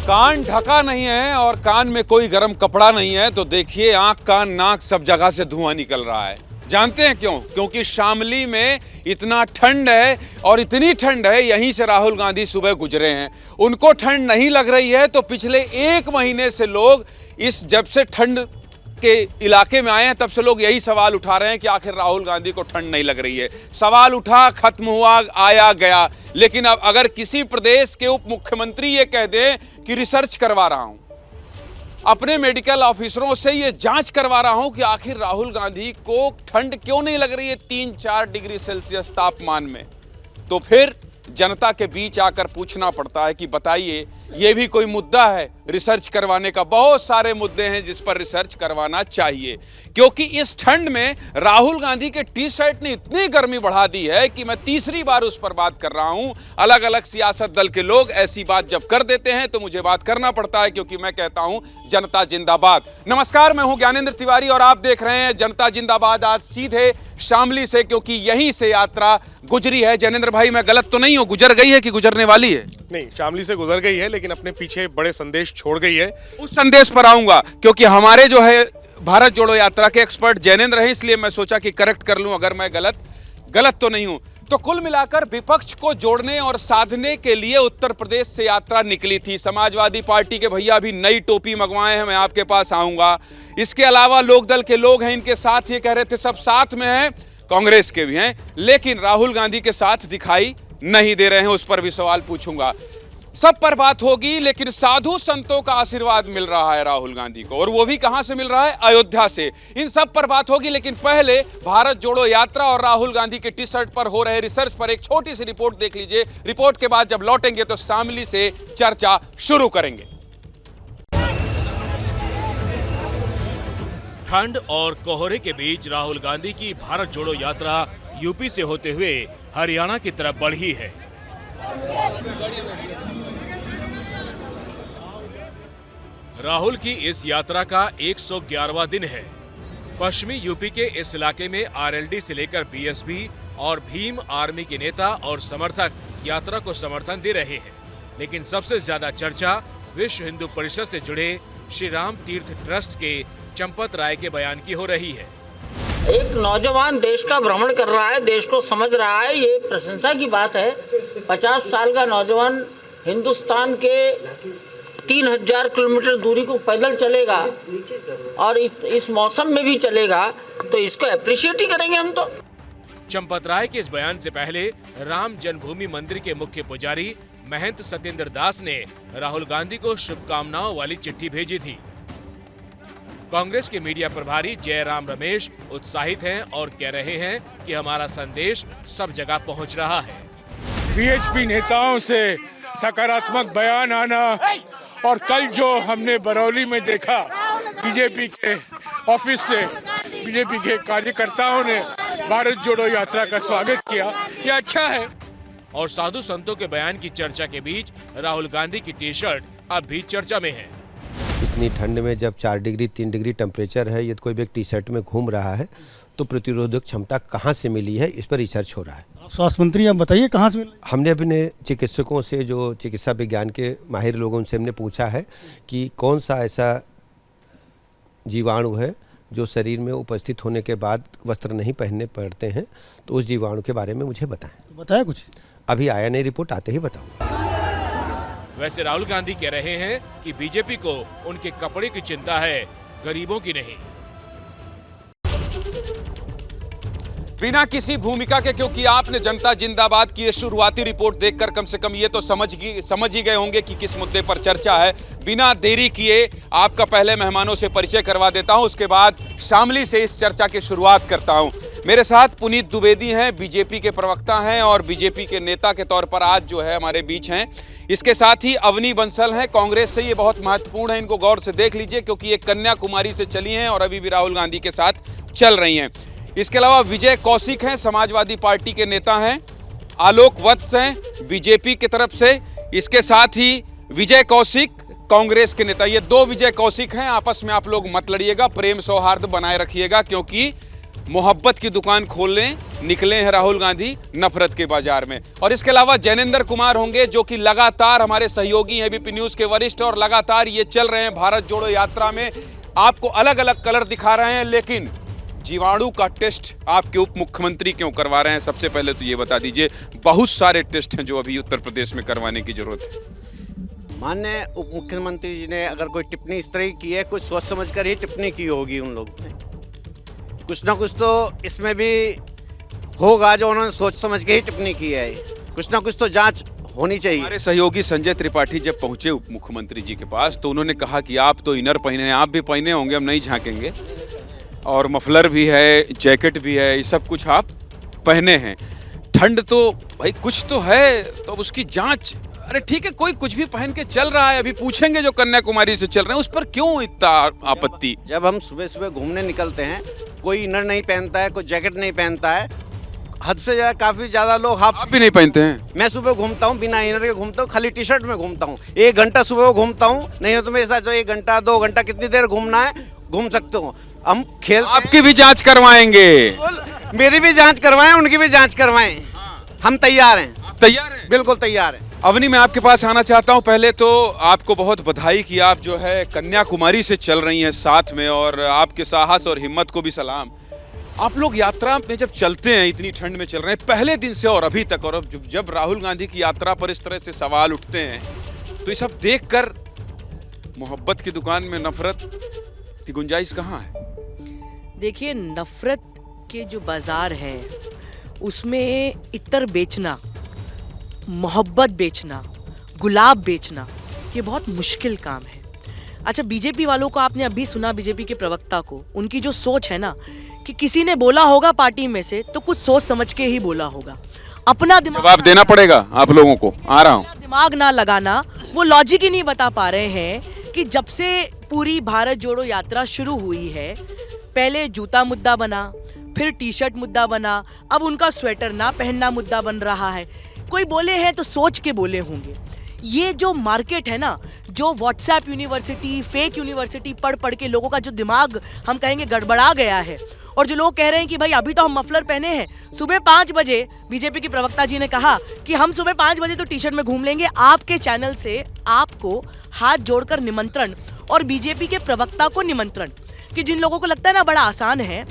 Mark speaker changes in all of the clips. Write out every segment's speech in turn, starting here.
Speaker 1: कान ढका नहीं है और कान में कोई गर्म कपड़ा नहीं है तो देखिए आंख कान नाक सब जगह से धुआं निकल रहा है। जानते हैं क्यों? क्योंकि शामली में इतना ठंड है और इतनी ठंड है, यहीं से राहुल गांधी सुबह गुजरे हैं। उनको ठंड नहीं लग रही है तो पिछले 1 महीने से लोग जब से ठंड के इलाके में आए हैं तब से लोग यही सवाल उठा रहे हैं कि आखिर राहुल गांधी को ठंड नहीं लग रही है। सवाल उठा, खत्म हुआ, आया गया। लेकिन अब अगर किसी प्रदेश के उप मुख्यमंत्री ये कह दें कि रिसर्च करवा रहा हूं, अपने मेडिकल ऑफिसरों से ये जांच करवा रहा हूं कि आखिर राहुल गांधी को ठंड क्यों नहीं लग रही है 3-4 डिग्री सेल्सियस तापमान में, तो फिर जनता के बीच आकर पूछना पड़ता है कि बताइए ये भी कोई मुद्दा है रिसर्च करवाने का? बहुत सारे मुद्दे हैं जिस पर रिसर्च करवाना चाहिए, क्योंकि इस ठंड में राहुल गांधी के टी शर्ट ने इतनी गर्मी बढ़ा दी है कि मैं तीसरी बार उस पर बात कर रहा हूं। अलग अलग सियासत दल के लोग ऐसी बात जब कर देते हैं तो मुझे बात करना पड़ता है, क्योंकि मैं कहता हूं जनता जिंदाबाद। नमस्कार, मैं हूं ज्ञानेंद्र तिवारी और आप देख रहे हैं जनता जिंदाबाद, आज सीधे शामली से, क्योंकि यहीं से यात्रा गुजरी है। ज्ञानेंद्र भाई, मैं गलत तो नहीं हूं? गुजर गई है कि गुजरने वाली है?
Speaker 2: नहीं, शामली से गुजर गई है, लेकिन अपने पीछे बड़े संदेश छोड़ गई है।
Speaker 1: उस संदेश पर आऊंगा, क्योंकि हमारे जो है भारत जोड़ो यात्रा के एक्सपर्ट जैनेंद्र हैं, इसलिए मैं सोचा कि करेक्ट कर लूं अगर मैं गलत तो नहीं हूं। तो कुल मिलाकर विपक्ष को जोड़ने और साधने के लिए उत्तर प्रदेश से यात्रा निकली थी। समाजवादी पार्टी के भैया अभी नई टोपी मंगवाए हैं, मैं आपके पास आऊंगा। इसके अलावा लोकदल के लोग हैं, इनके साथ ये कह रहे थे सब साथ में हैं, कांग्रेस के भी हैं, लेकिन राहुल गांधी के साथ दिखाई नहीं दे रहे हैं, उस पर भी सवाल पूछूंगा। सब पर बात होगी, लेकिन साधु संतों का आशीर्वाद मिल रहा है राहुल गांधी को, और वो भी कहां से मिल रहा है? अयोध्या से। इन सब पर बात होगी, लेकिन पहले भारत जोड़ो यात्रा और राहुल गांधी के टी शर्ट पर हो रहे रिसर्च पर एक छोटी सी रिपोर्ट देख लीजिए। रिपोर्ट के बाद जब लौटेंगे तो शामली से चर्चा शुरू करेंगे।
Speaker 3: ठंड और कोहरे के बीच राहुल गांधी की भारत जोड़ो यात्रा यूपी से होते हुए हरियाणा की तरफ बढ़ी है। राहुल की इस यात्रा का 111वां दिन है। पश्चिमी यूपी के इस इलाके में आरएलडी से लेकर बीएसपी और भीम आर्मी के नेता और समर्थक यात्रा को समर्थन दे रहे हैं, लेकिन सबसे ज्यादा चर्चा विश्व हिंदू परिषद से जुड़े श्री राम तीर्थ ट्रस्ट के चंपत राय के बयान की हो रही है।
Speaker 4: एक नौजवान देश का भ्रमण कर रहा है, देश को समझ रहा है, ये प्रशंसा की बात है। 50 साल का नौजवान हिंदुस्तान के 3000 किलोमीटर दूरी को पैदल चलेगा और इस मौसम में भी चलेगा, तो इसको अप्रिशिएट ही करेंगे हम तो।
Speaker 3: चंपत राय के इस बयान से पहले राम जन्मभूमि मंदिर के मुख्य पुजारी महंत सत्येंद्र दास ने राहुल गांधी को शुभकामनाओं वाली चिट्ठी भेजी थी। कांग्रेस के मीडिया प्रभारी जयराम रमेश उत्साहित हैं और कह रहे हैं कि हमारा संदेश सब जगह पहुंच रहा है।
Speaker 5: बीएचपी नेताओं से सकारात्मक बयान आना और कल जो हमने बरौली में देखा, बीजेपी के ऑफिस से बीजेपी के कार्यकर्ताओं ने भारत जोड़ो यात्रा का स्वागत किया, ये अच्छा है।
Speaker 3: और साधु संतों के बयान की चर्चा के बीच राहुल गांधी की टी शर्ट अब भी चर्चा में है।
Speaker 6: इतनी ठंड में जब 4 डिग्री 3 डिग्री टेम्परेचर है, यदि कोई व्यक्ति टी शर्ट में घूम रहा है तो प्रतिरोधक क्षमता कहाँ से मिली है, इस पर रिसर्च हो रहा है।
Speaker 7: स्वास्थ्य मंत्री, आप बताइए कहाँ से मिली?
Speaker 6: हमने अपने चिकित्सकों से, जो चिकित्सा विज्ञान के माहिर लोगों से हमने पूछा है कि कौन सा ऐसा जीवाणु है जो शरीर में उपस्थित होने के बाद वस्त्र नहीं पहनने पड़ते हैं, तो उस जीवाणु के बारे में मुझे बताएं।
Speaker 7: तो बताया कुछ?
Speaker 6: अभी आया नहीं, रिपोर्ट आते ही बताऊंगा।
Speaker 3: वैसे राहुल गांधी कह रहे हैं कि बीजेपी को उनके कपड़े की चिंता है, गरीबों की नहीं।
Speaker 1: बिना किसी भूमिका के, क्योंकि आपने जनता जिंदाबाद की ये शुरुआती रिपोर्ट देखकर कम से कम ये तो समझ ही गए होंगे कि किस मुद्दे पर चर्चा है। बिना देरी किए आपका पहले मेहमानों से परिचय करवा देता हूं, उसके बाद शामली से इस चर्चा की शुरुआत करता हूं। मेरे साथ पुनीत द्विवेदी हैं, बीजेपी के प्रवक्ता हैं और बीजेपी के नेता के तौर पर आज जो है हमारे बीच हैं। इसके साथ ही अवनी बंसल हैं कांग्रेस से, ये बहुत महत्वपूर्ण है, इनको गौर से देख लीजिए क्योंकि ये कन्याकुमारी से चली हैं और अभी भी राहुल गांधी के साथ चल रही हैं। इसके अलावा विजय कौशिक हैं, समाजवादी पार्टी के नेता हैं। आलोक वत्स हैं बीजेपी की तरफ से, इसके साथ ही विजय कौशिक कांग्रेस के नेता। ये 2 विजय कौशिक हैं, आपस में आप लोग मत लड़िएगा, प्रेम सौहार्द बनाए रखिएगा, क्योंकि मोहब्बत की दुकान खोलने निकले हैं राहुल गांधी नफरत के बाजार में। और इसके अलावा जैनेंद्र कुमार होंगे, जो कि लगातार हमारे सहयोगी हैं एबीपी न्यूज के वरिष्ठ, और लगातार ये चल रहे हैं भारत जोड़ो यात्रा में, आपको अलग अलग कलर दिखा रहे हैं। लेकिन जीवाणु का टेस्ट आपके उप मुख्यमंत्री क्यों करवा रहे हैं? सबसे पहले तो ये बता दीजिए। बहुत सारे टेस्ट हैं जो अभी उत्तर प्रदेश में करवाने की जरूरत है।
Speaker 8: माननीय उप मुख्यमंत्री जी ने अगर कोई टिप्पणी इस तरह की है, कुछ सोच समझ कर ही टिप्पणी की होगी उन लोगों ने। कुछ ना कुछ तो इसमें भी होगा जो उन्होंने सोच समझ के ही टिप्पणी की है। कुछ ना कुछ तो जांच होनी चाहिए।
Speaker 1: हमारे सहयोगी संजय त्रिपाठी जब पहुंचे उप मुख्यमंत्री जी के पास तो उन्होंने कहा कि आप तो इनर पहने हैं, आप भी पहने होंगे, हम नहीं झांकेंगे, और मफलर भी है, जैकेट भी है, ये सब कुछ आप पहने हैं। ठंड तो भाई कुछ तो है, तो अब उसकी जांच। अरे ठीक है, कोई कुछ भी पहन के चल रहा है, अभी पूछेंगे जो कन्याकुमारी से चल रहे हैं उस पर क्यों इतना आपत्ति?
Speaker 8: जब हम सुबह सुबह घूमने निकलते हैं, कोई इनर नहीं पहनता है, कोई जैकेट नहीं पहनता है, हद से ज्यादा काफी ज्यादा लोग हाफ।
Speaker 1: आप भी नहीं पहनते हैं?
Speaker 8: मैं सुबह घूमता हूँ बिना इनर के घूमता हूँ, खाली टी शर्ट में घूमता हूँ। 1 घंटा सुबह घूमता हूँ, नहीं हो तो मेरे साथ जो 1 घंटा 2 घंटा कितनी देर घूमना है घूम सकते हो। हम खेल
Speaker 1: आपकी भी जांच करवाएंगे।
Speaker 8: मेरी भी जांच करवाएं, उनकी भी जांच करवाएं। हम तैयार हैं।
Speaker 1: तैयार हैं?
Speaker 8: बिल्कुल तैयार हैं।
Speaker 1: अवनी, मैं आपके पास आना चाहता हूं। पहले तो आपको बहुत बधाई कि आप जो है कन्याकुमारी से चल रही हैं साथ में, और आपके साहस और हिम्मत को भी सलाम। आप लोग यात्रा में जब चलते हैं, इतनी ठंड में चल रहे हैं पहले दिन से और अभी तक, और अब जब राहुल गांधी की यात्रा पर इस तरह से सवाल उठते हैं, तो ये सब देखकर मोहब्बत की दुकान में नफरत की गुंजाइश कहाँ है?
Speaker 9: देखिए, नफरत के जो बाजार है उसमें इत्र बेचना, मोहब्बत बेचना, गुलाब बेचना, ये बहुत मुश्किल काम है। अच्छा, बीजेपी वालों को आपने अभी सुना, बीजेपी के प्रवक्ता को, उनकी जो सोच है ना कि किसी ने बोला होगा पार्टी में से तो कुछ सोच समझ के ही बोला होगा। अपना दिमाग
Speaker 1: जवाब देना पड़ेगा आप लोगों को। आ रहा हूँ।
Speaker 9: दिमाग ना लगाना, वो लॉजिक ही नहीं बता पा रहे हैं कि जब से पूरी भारत जोड़ो यात्रा शुरू हुई है, पहले जूता मुद्दा बना, फिर टी शर्ट मुद्दा बना, अब उनका स्वेटर ना पहनना मुद्दा बन रहा है। कोई बोले हैं तो सोच के बोले होंगे। ये जो मार्केट है ना, जो व्हाट्सएप यूनिवर्सिटी, फेक यूनिवर्सिटी पढ़ पढ़ के लोगों का जो दिमाग हम कहेंगे गड़बड़ा गया है, और जो लोग कह रहे हैं कि भाई अभी तो हम मफलर पहने हैं, सुबह 5 बजे बीजेपी के प्रवक्ता जी ने कहा कि हम सुबह 5 बजे तो टी शर्ट में घूम लेंगे। आपके चैनल से आपको हाथ जोड़कर निमंत्रण, और बीजेपी के प्रवक्ता को निमंत्रण, कि जिन लोगों को लगता है ना बड़ा आसान है,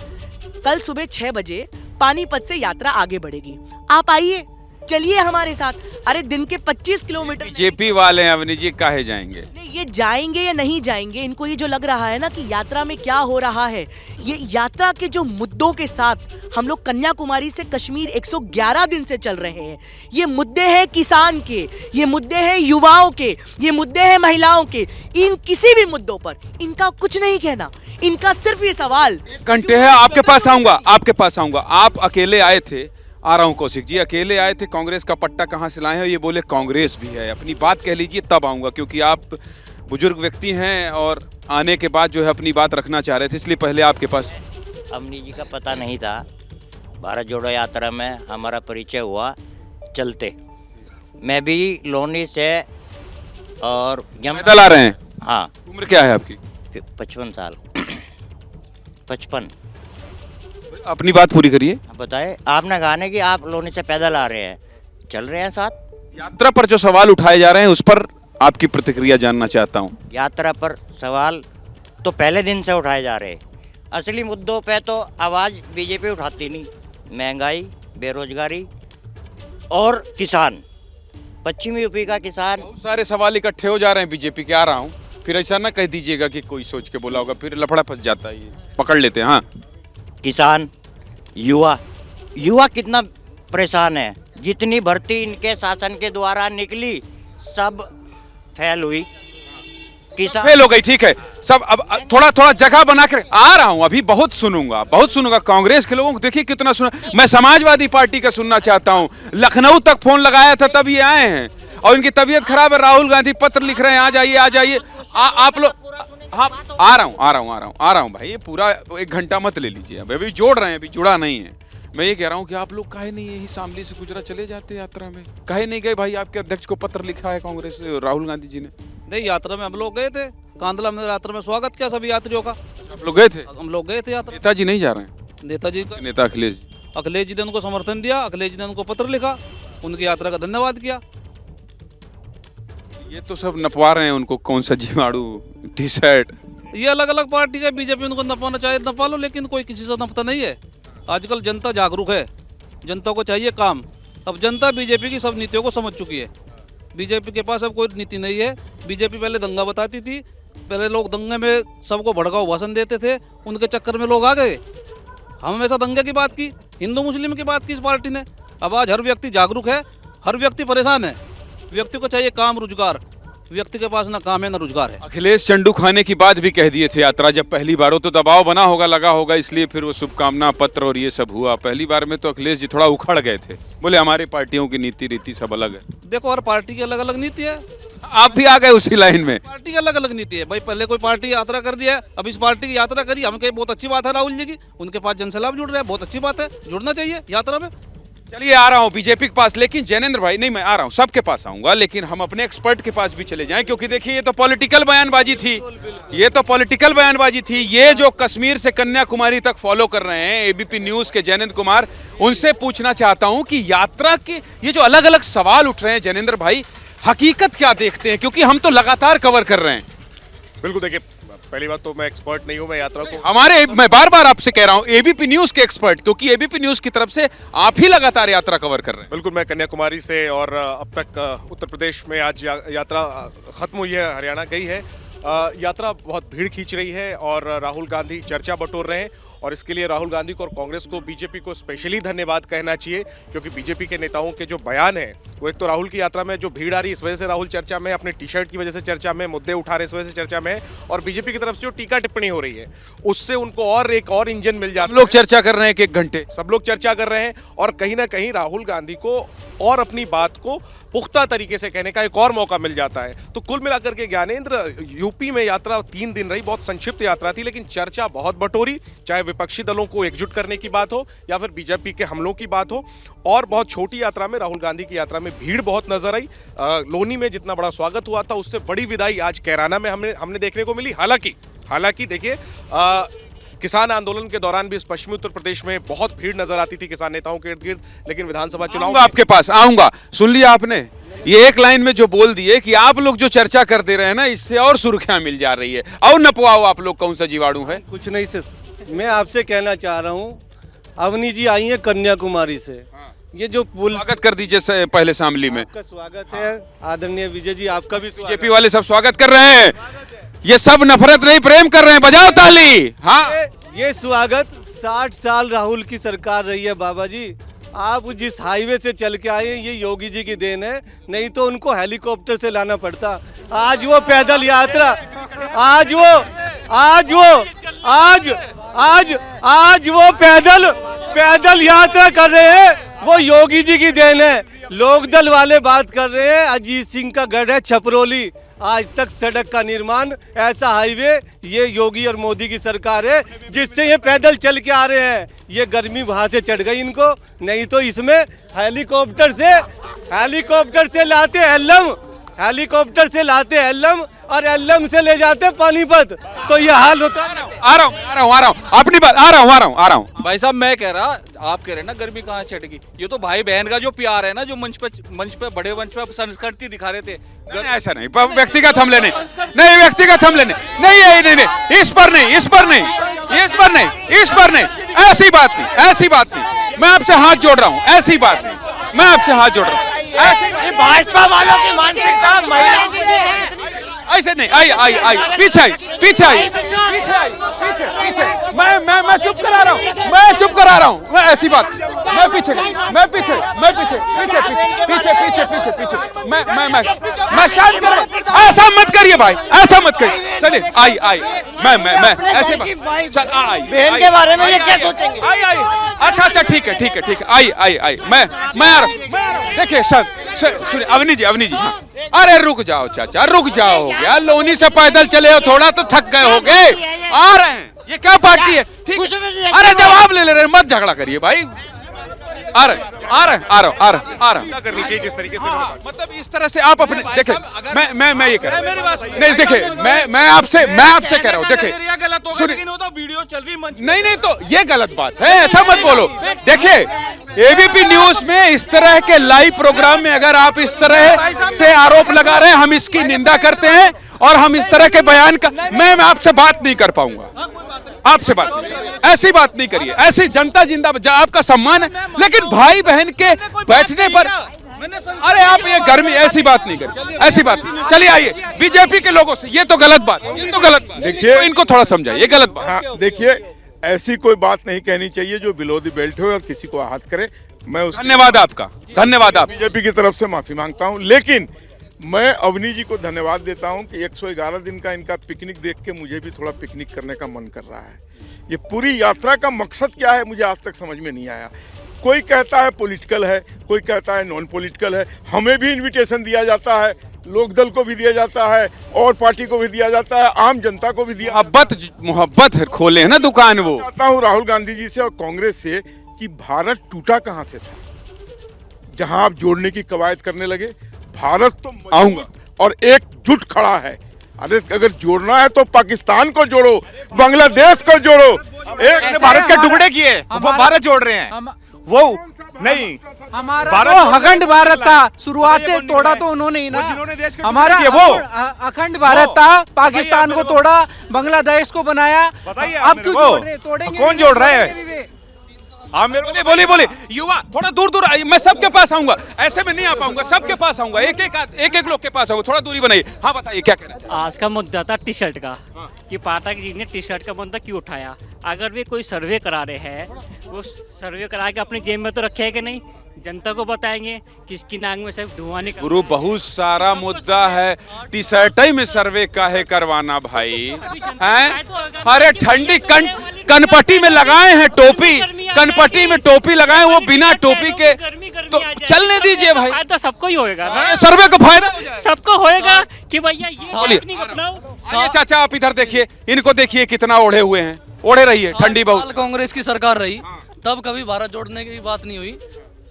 Speaker 9: कल सुबह 6 बजे पानीपत से यात्रा आगे बढ़ेगी। आप आइए, चलिए हमारे साथ। अरे दिन के 25 किलोमीटर
Speaker 1: बीजेपी वाले हैं अवनी जी, काहे जाएंगे?
Speaker 9: ये जाएंगे या नहीं जाएंगे, इनको ये जो लग रहा है ना कि यात्रा में क्या हो रहा है, ये यात्रा के जो मुद्दों के साथ हम लोग कन्याकुमारी से कश्मीर 111 दिन से चल रहे हैं। ये मुद्दे हैं किसान के, ये मुद्दे हैं युवाओं के, ये मुद्दे हैं महिलाओं के। इन किसी भी मुद्दों पर इनका कुछ नहीं कहना, इनका सिर्फ ये सवाल।
Speaker 1: घंटे है, आपके पास आऊंगा, आपके पास आऊंगा। आप अकेले आए थे? आ रहा हूं कौशिक जी, अकेले आए थे? कांग्रेस का पट्टा कहां से लाए हैं? ये बोले कांग्रेस भी है। अपनी बात कह लीजिए, तब आऊंगा, क्योंकि आप बुजुर्ग व्यक्ति हैं और आने के बाद जो है अपनी बात रखना चाह रहे थे, इसलिए पहले आपके पास।
Speaker 10: अवनी जी का पता नहीं था। भारत जोड़ो यात्रा में हमारा परिचय हुआ चलते। मैं भी लोनी से, और
Speaker 1: पैदल आ रहे हैं?
Speaker 10: हाँ।
Speaker 1: उम्र क्या है आपकी?
Speaker 10: 55 साल। 55।
Speaker 1: अपनी बात पूरी करिए।
Speaker 10: बताए, आपने कहा ना कि आप लोनी से पैदल आ रहे हैं, चल रहे हैं साथ।
Speaker 1: यात्रा पर जो सवाल उठाए जा रहे हैं उस पर आपकी प्रतिक्रिया जानना चाहता हूं।
Speaker 10: यात्रा पर सवाल तो पहले दिन से उठाए जा रहे हैं। असली मुद्दों पे तो आवाज़ बीजेपी उठाती नहीं। महंगाई, बेरोजगारी और किसान, पश्चिमी यूपी का किसान।
Speaker 1: बहुत सारे सवाल इकट्ठे हो जा रहे हैं बीजेपी के। आ रहा हूं, फिर ऐसा ना कह दीजिएगा कि कोई सोच के बोला होगा, फिर लफड़ा फंस जाता है। ये पकड़ लेते हैं। हाँ,
Speaker 10: किसान, युवा कितना परेशान है। जितनी भर्ती इनके शासन के द्वारा निकली सब फेल हुई। किसान
Speaker 1: फेल हो गई, ठीक है सब। अब थोड़ा थोड़ा जगह बना कर आ रहा हूं, अभी बहुत सुनूंगा कांग्रेस के लोगों को। देखिए कितना सुना। मैं समाजवादी पार्टी का सुनना चाहता हूं। लखनऊ तक फोन लगाया था, तब ये आए हैं, और इनकी तबीयत खराब है। राहुल गांधी पत्र लिख रहे हैं, आ जाइए आ जाइए। आप लोग, हाँ आ रहा हूँ भाई। ये पूरा 1 घंटा मत ले लीजिए, अभी जोड़ रहे हैं, अभी जुड़ा नहीं है। मैं ये कह रहा हूँ कि आप लोग काहे नहीं यही शामली से गुजरा चले जाते यात्रा में? काहे नहीं गए भाई? आपके अध्यक्ष को पत्र लिखा है कांग्रेस राहुल गांधी जी ने।
Speaker 11: नहीं, यात्रा में हम लोग गए थे। कांदला में यात्रा में स्वागत किया सभी यात्रियों का।
Speaker 1: आप लोग गए थे?
Speaker 11: हम लोग गए थे यात्रा।
Speaker 1: नेताजी नहीं जा रहे हैं?
Speaker 11: नेताजी का।
Speaker 1: नेता अखिलेश जी।
Speaker 11: अखिलेश जी ने उनको समर्थन दिया, अखिलेश जी ने उनको पत्र लिखा, उनकी यात्रा का धन्यवाद किया।
Speaker 1: ये तो सब नपवा रहे हैं उनको, कौन सा जीवाणु टी शर्ट।
Speaker 11: ये अलग अलग पार्टी का, बीजेपी उनको नपाना चाहे नपा लो, लेकिन कोई किसी से नपता नहीं है। आजकल जनता जागरूक है, जनता को चाहिए काम। अब जनता बीजेपी की सब नीतियों को समझ चुकी है। बीजेपी के पास अब कोई नीति नहीं है। बीजेपी पहले दंगा बताती थी, पहले लोग दंगे में सबको भड़काऊ भाषण देते थे, उनके चक्कर में लोग आ गए। हम हमेशा दंगे की बात की, हिंदू मुस्लिम की बात की इस पार्टी ने। अब आज हर व्यक्ति जागरूक है, हर व्यक्ति परेशान है। व्यक्ति को चाहिए काम, रोजगार। व्यक्ति के पास ना काम है ना रोजगार है।
Speaker 1: अखिलेश चंडू खाने की बात भी कह दिए थे यात्रा जब पहली बार हो, तो दबाव बना होगा, लगा होगा, इसलिए फिर वो शुभकामना पत्र और ये सब हुआ। पहली बार में तो अखिलेश जी थोड़ा उखड़ गए थे, बोले हमारी पार्टियों की नीति रीति सब अलग है।
Speaker 11: देखो, हर पार्टी की अलग अलग नीति है।
Speaker 1: आप भी आ गए उसी लाइन में।
Speaker 11: पार्टी की अलग अलग नीति है भाई। पहले कोई पार्टी यात्रा कर रही है, अब इस पार्टी की यात्रा करी, हम कहे बहुत अच्छी बात है राहुल जी की, उनके पास जनसैलाब जुड़ रहा है, बहुत अच्छी बात है, जुड़ना चाहिए यात्रा में।
Speaker 1: चलिए आ रहा हूं बीजेपी के पास, लेकिन जैनेंद्र भाई, नहीं मैं आ रहा हूं, सबके पास आऊंगा, लेकिन हम अपने एक्सपर्ट के पास भी चले जाएं, क्योंकि देखिए ये तो पॉलिटिकल बयानबाजी थी, ये तो पॉलिटिकल बयानबाजी थी। ये जो कश्मीर से कन्याकुमारी तक फॉलो कर रहे हैं एबीपी न्यूज के जैनेंद्र कुमार, उनसे पूछना चाहता हूं कि यात्रा के ये जो अलग अलग सवाल उठ रहे हैं जैनेंद्र भाई, हकीकत क्या देखते हैं, क्योंकि हम तो लगातार कवर कर रहे हैं।
Speaker 2: बिल्कुल, देखिए पहली बात तो मैं एक्सपर्ट नहीं हूं, मैं यात्रा को
Speaker 1: मैं बार बार आपसे कह रहा हूं एबीपी न्यूज के एक्सपर्ट, क्योंकि एबीपी न्यूज की तरफ से आप ही लगातार यात्रा कवर कर रहे हैं।
Speaker 2: बिल्कुल, मैं कन्याकुमारी से और अब तक उत्तर प्रदेश में आज यात्रा खत्म हुई है, हरियाणा गई है। यात्रा बहुत भीड़ खींच रही है और राहुल गांधी चर्चा बटोर रहे हैं, और इसके लिए राहुल गांधी को और कांग्रेस को, बीजेपी को स्पेशली धन्यवाद कहना चाहिए, क्योंकि बीजेपी के नेताओं के जो बयान है वो, एक तो राहुल की यात्रा में जो भीड़ आ रही है इस वजह से राहुल चर्चा में, अपने टी शर्ट की वजह से चर्चा में, मुद्दे उठा रहे इस वजह से चर्चा में, और बीजेपी की तरफ से जो टीका टिप्पणी हो रही है उससे उनको और एक और इंजन मिल जाता है।
Speaker 1: लोग चर्चा कर रहे हैं एक घंटे,
Speaker 2: सब लोग चर्चा कर रहे हैं, और कहीं ना कहीं राहुल गांधी को और अपनी बात को पुख्ता तरीके से कहने का एक और मौका मिल जाता है। तो कुल मिलाकर के ज्ञानेंद्र, यूपी में यात्रा 3 दिन रही, बहुत संक्षिप्त यात्रा थी, लेकिन चर्चा बहुत बटोरी, चाहे विपक्षी दलों को एकजुट करने की बात हो या फिर बीजेपी के हमलों की बात हो। और बहुत छोटी यात्रा में, राहुल गांधी की यात्रा में भीड़ बहुत नजर आई। लोनी में जितना बड़ा स्वागत हुआ था उससे बड़ी विदाई आज कैराना में हमने देखने को मिली। हालांकि देखिए, किसान आंदोलन के दौरान भी इस पश्चिमी उत्तर प्रदेश में बहुत भीड़ नजर आती थी किसान नेताओं के इर्द गिर्द, लेकिन विधानसभा चुनाव
Speaker 1: आपके पास आऊंगा। सुन लिया आपने, ये एक लाइन में जो बोल दिए कि आप लोग जो चर्चा कर दे रहे हैं ना, इससे और सुर्खियां मिल जा रही है। और नपवाओ आप लोग कौन सा जीवाणु है।
Speaker 12: कुछ नहीं से मैं आपसे कहना चाह रहा हूँ, अवनी जी आई है कन्याकुमारी से, ये जो पुल,
Speaker 1: स्वागत कर दीजिए पहले शामली में।
Speaker 12: आपका स्वागत है आदरणीय विजय जी, आपका भी स्वागत।
Speaker 1: बीजेपी वाले सब स्वागत कर रहे हैं, ये सब नफरत नहीं प्रेम कर रहे हैं, बजाओ ताली। हाँ,
Speaker 12: ये स्वागत 60 साल राहुल की सरकार रही है बाबा जी। आप जिस हाईवे से चल के आए ये योगी जी की देन है, नहीं तो उनको हेलीकॉप्टर से लाना पड़ता। आज वो पैदल यात्रा, आज वो पैदल यात्रा कर रहे हैं, वो योगी जी की देन है। लोकदल वाले बात कर रहे हैं, अजीत सिंह का गढ़ है छपरोली, आज तक सड़क का निर्माण, ऐसा हाईवे ये योगी और मोदी की सरकार है, जिससे ये पैदल चल के आ रहे हैं। ये गर्मी वहां से चढ़ गई इनको, नहीं तो इसमें हेलीकॉप्टर से लाते एल्लम और एल्लम से ले जाते पानीपत, तो ये हाल होता है।
Speaker 1: आ रहा हूँ अपनी बात, आ रहा हूँ।
Speaker 11: भाई साहब, मैं कह रहा, आप कह रहे हैं ना गर्मी कहाँ चढ़ेगी, ये तो भाई बहन का जो प्यार है ना, जो मंच पे बड़े मंच पे संस्कृति दिखा रहे थे।
Speaker 1: ऐसा नहीं, व्यक्तिगत हमले नहीं, इस पर नहीं, ऐसी बात नहीं। मैं आपसे हाथ जोड़ रहा हूँ, ऐसी बात नहीं, मैं आपसे हाथ जोड़ रहा हूँ।
Speaker 4: भाजपा वालों की मानसिकता महिला
Speaker 1: ऐसे नहीं, आई पीछे आई। मैं चुप करा रहा हूँ, मैं ऐसी बात, मैं पीछे मैं शांत कर रहा हूँ। ऐसा मत करिए भाई, ऐसा मत करिए। चलिए आई मैं ऐसे बात, चल आई
Speaker 4: बहन के बारे में ये क्या सोचेंगे।
Speaker 1: आई अच्छा ठीक है आई मैं आ रहा हूँ। देखिए सुनिए अवनी जी, हाँ। अरे रुक जाओ चाचा, रुक जाओ, हो गया लोनी से पैदल चले हो, थोड़ा तो थक गए होगे, आ रहे हैं। ये क्या पार्टी है, ठीक है? अरे जवाब ले रहे, मत झगड़ा करिए भाई।
Speaker 2: करनी चाहिए जिस तरीके से
Speaker 1: मतलब इस तरह से आप अपने देखे, मैं ये कह रहा हूँ, नहीं देखे, मैं आपसे कह रहा हूँ, देखे
Speaker 3: वीडियो चल रही मंच
Speaker 1: नहीं तो ये गलत बात है, ऐसा मत बोलो। देखिए एबीपी न्यूज में इस तरह के लाइव प्रोग्राम में अगर आप इस तरह से आरोप लगा रहे हैं, हम इसकी निंदा करते हैं और हम इस तरह के बयान का मैं आपसे बात नहीं कर पाऊंगा, आपसे बात ऐसी बात नहीं करिए, ऐसी जनता जिंदाबाद, आपका सम्मान है, लेकिन भाई बहन के बैठने पर अरे आप ये गर्मी, ऐसी बात नहीं करिए, ऐसी बात नहीं। चलिए आइए बीजेपी के लोगों से, ये तो गलत बात, ये तो गलत बात,
Speaker 5: देखिए
Speaker 1: इनको थोड़ा समझाइए, ये गलत बात।
Speaker 5: हाँ, देखिए ऐसी कोई बात नहीं कहनी चाहिए जो बिलो द बेल्ट हो और किसी को आहत करे। मैं
Speaker 1: धन्यवाद आपका, धन्यवाद आप।
Speaker 5: बीजेपी की तरफ से माफी मांगता हूं, लेकिन मैं अवनी जी को धन्यवाद देता हूं कि 111 दिन का इनका पिकनिक देख के मुझे भी थोड़ा पिकनिक करने का मन कर रहा है। ये पूरी यात्रा का मकसद क्या है मुझे आज तक समझ में नहीं आया। कोई कहता है पॉलिटिकल है, कोई कहता है नॉन पॉलिटिकल है, हमें भी इनविटेशन दिया जाता है, लोकदल को भी दिया जाता है और पार्टी को भी दिया जाता है, आम जनता को भी दिया।
Speaker 1: मोहब्बत खोले है ना दुकान। वो
Speaker 5: चाहता हूँ राहुल गांधी जी से और कांग्रेस से कि भारत टूटा कहाँ से था, जहां आप जोड़ने की कवायद करने लगे। भारत तो
Speaker 1: आऊंगा
Speaker 5: और एकजुट खड़ा है। अरे अगर जोड़ना है तो पाकिस्तान को जोड़ो, बांग्लादेश को जोड़ो। एक
Speaker 12: भारत के टुकड़े किए, वो भारत जोड़ रहे हैं, वो नहीं।
Speaker 13: हमारा अखंड भारत था, शुरुआत से तोड़ा तो उन्होंने ही ना। हमारा वो अखंड भारत था, पाकिस्तान को तोड़ा, बांग्लादेश को बनाया। अब क्यों तोड़ेंगे?
Speaker 12: कौन जोड़ रहा है?
Speaker 1: बोलिए युवा थोड़ा दूर आइए, मैं सबके पास आऊंगा, ऐसे में नहीं आ पाऊंगा, सबके पास आऊंगा, एक लोग के पास आऊंगा, थोड़ा दूरी बनाइए। हाँ बताइए क्या कह रहे हैं?
Speaker 14: आज का मुद्दा था टी शर्ट का, कि पाठक जी ने टी शर्ट का मुद्दा क्यों उठाया। अगर वे कोई सर्वे करा रहे हैं, वो सर्वे करा के अपनी जेब में तो रखे है कि नहीं, जनता को बताएंगे, किसकी नाक में सिर्फ धुआं निकल।
Speaker 1: गुरु बहुत सारा मुद्दा है, टी शर्ट ही में सर्वे काहे करवाना भाई हैं? अरे ठंडी कनपट्टी में लगाए हैं टोपी, कनपट्टी में टोपी लगाए, वो बिना टोपी के तो चलने दीजिए भाई।
Speaker 14: फायदा सबको ही होएगा,
Speaker 1: सर्वे का फायदा
Speaker 14: सबको होएगा कि भैया ये टेक्निक अपनाओ।
Speaker 1: ये चाचा आप इधर देखिए, इनको देखिए कितना ओढ़े हुए हैं, ओढ़े रहिए, ठंडी बहुत।
Speaker 13: कांग्रेस की सरकार रही तब कभी भारत जोड़ने की बात नहीं हुई,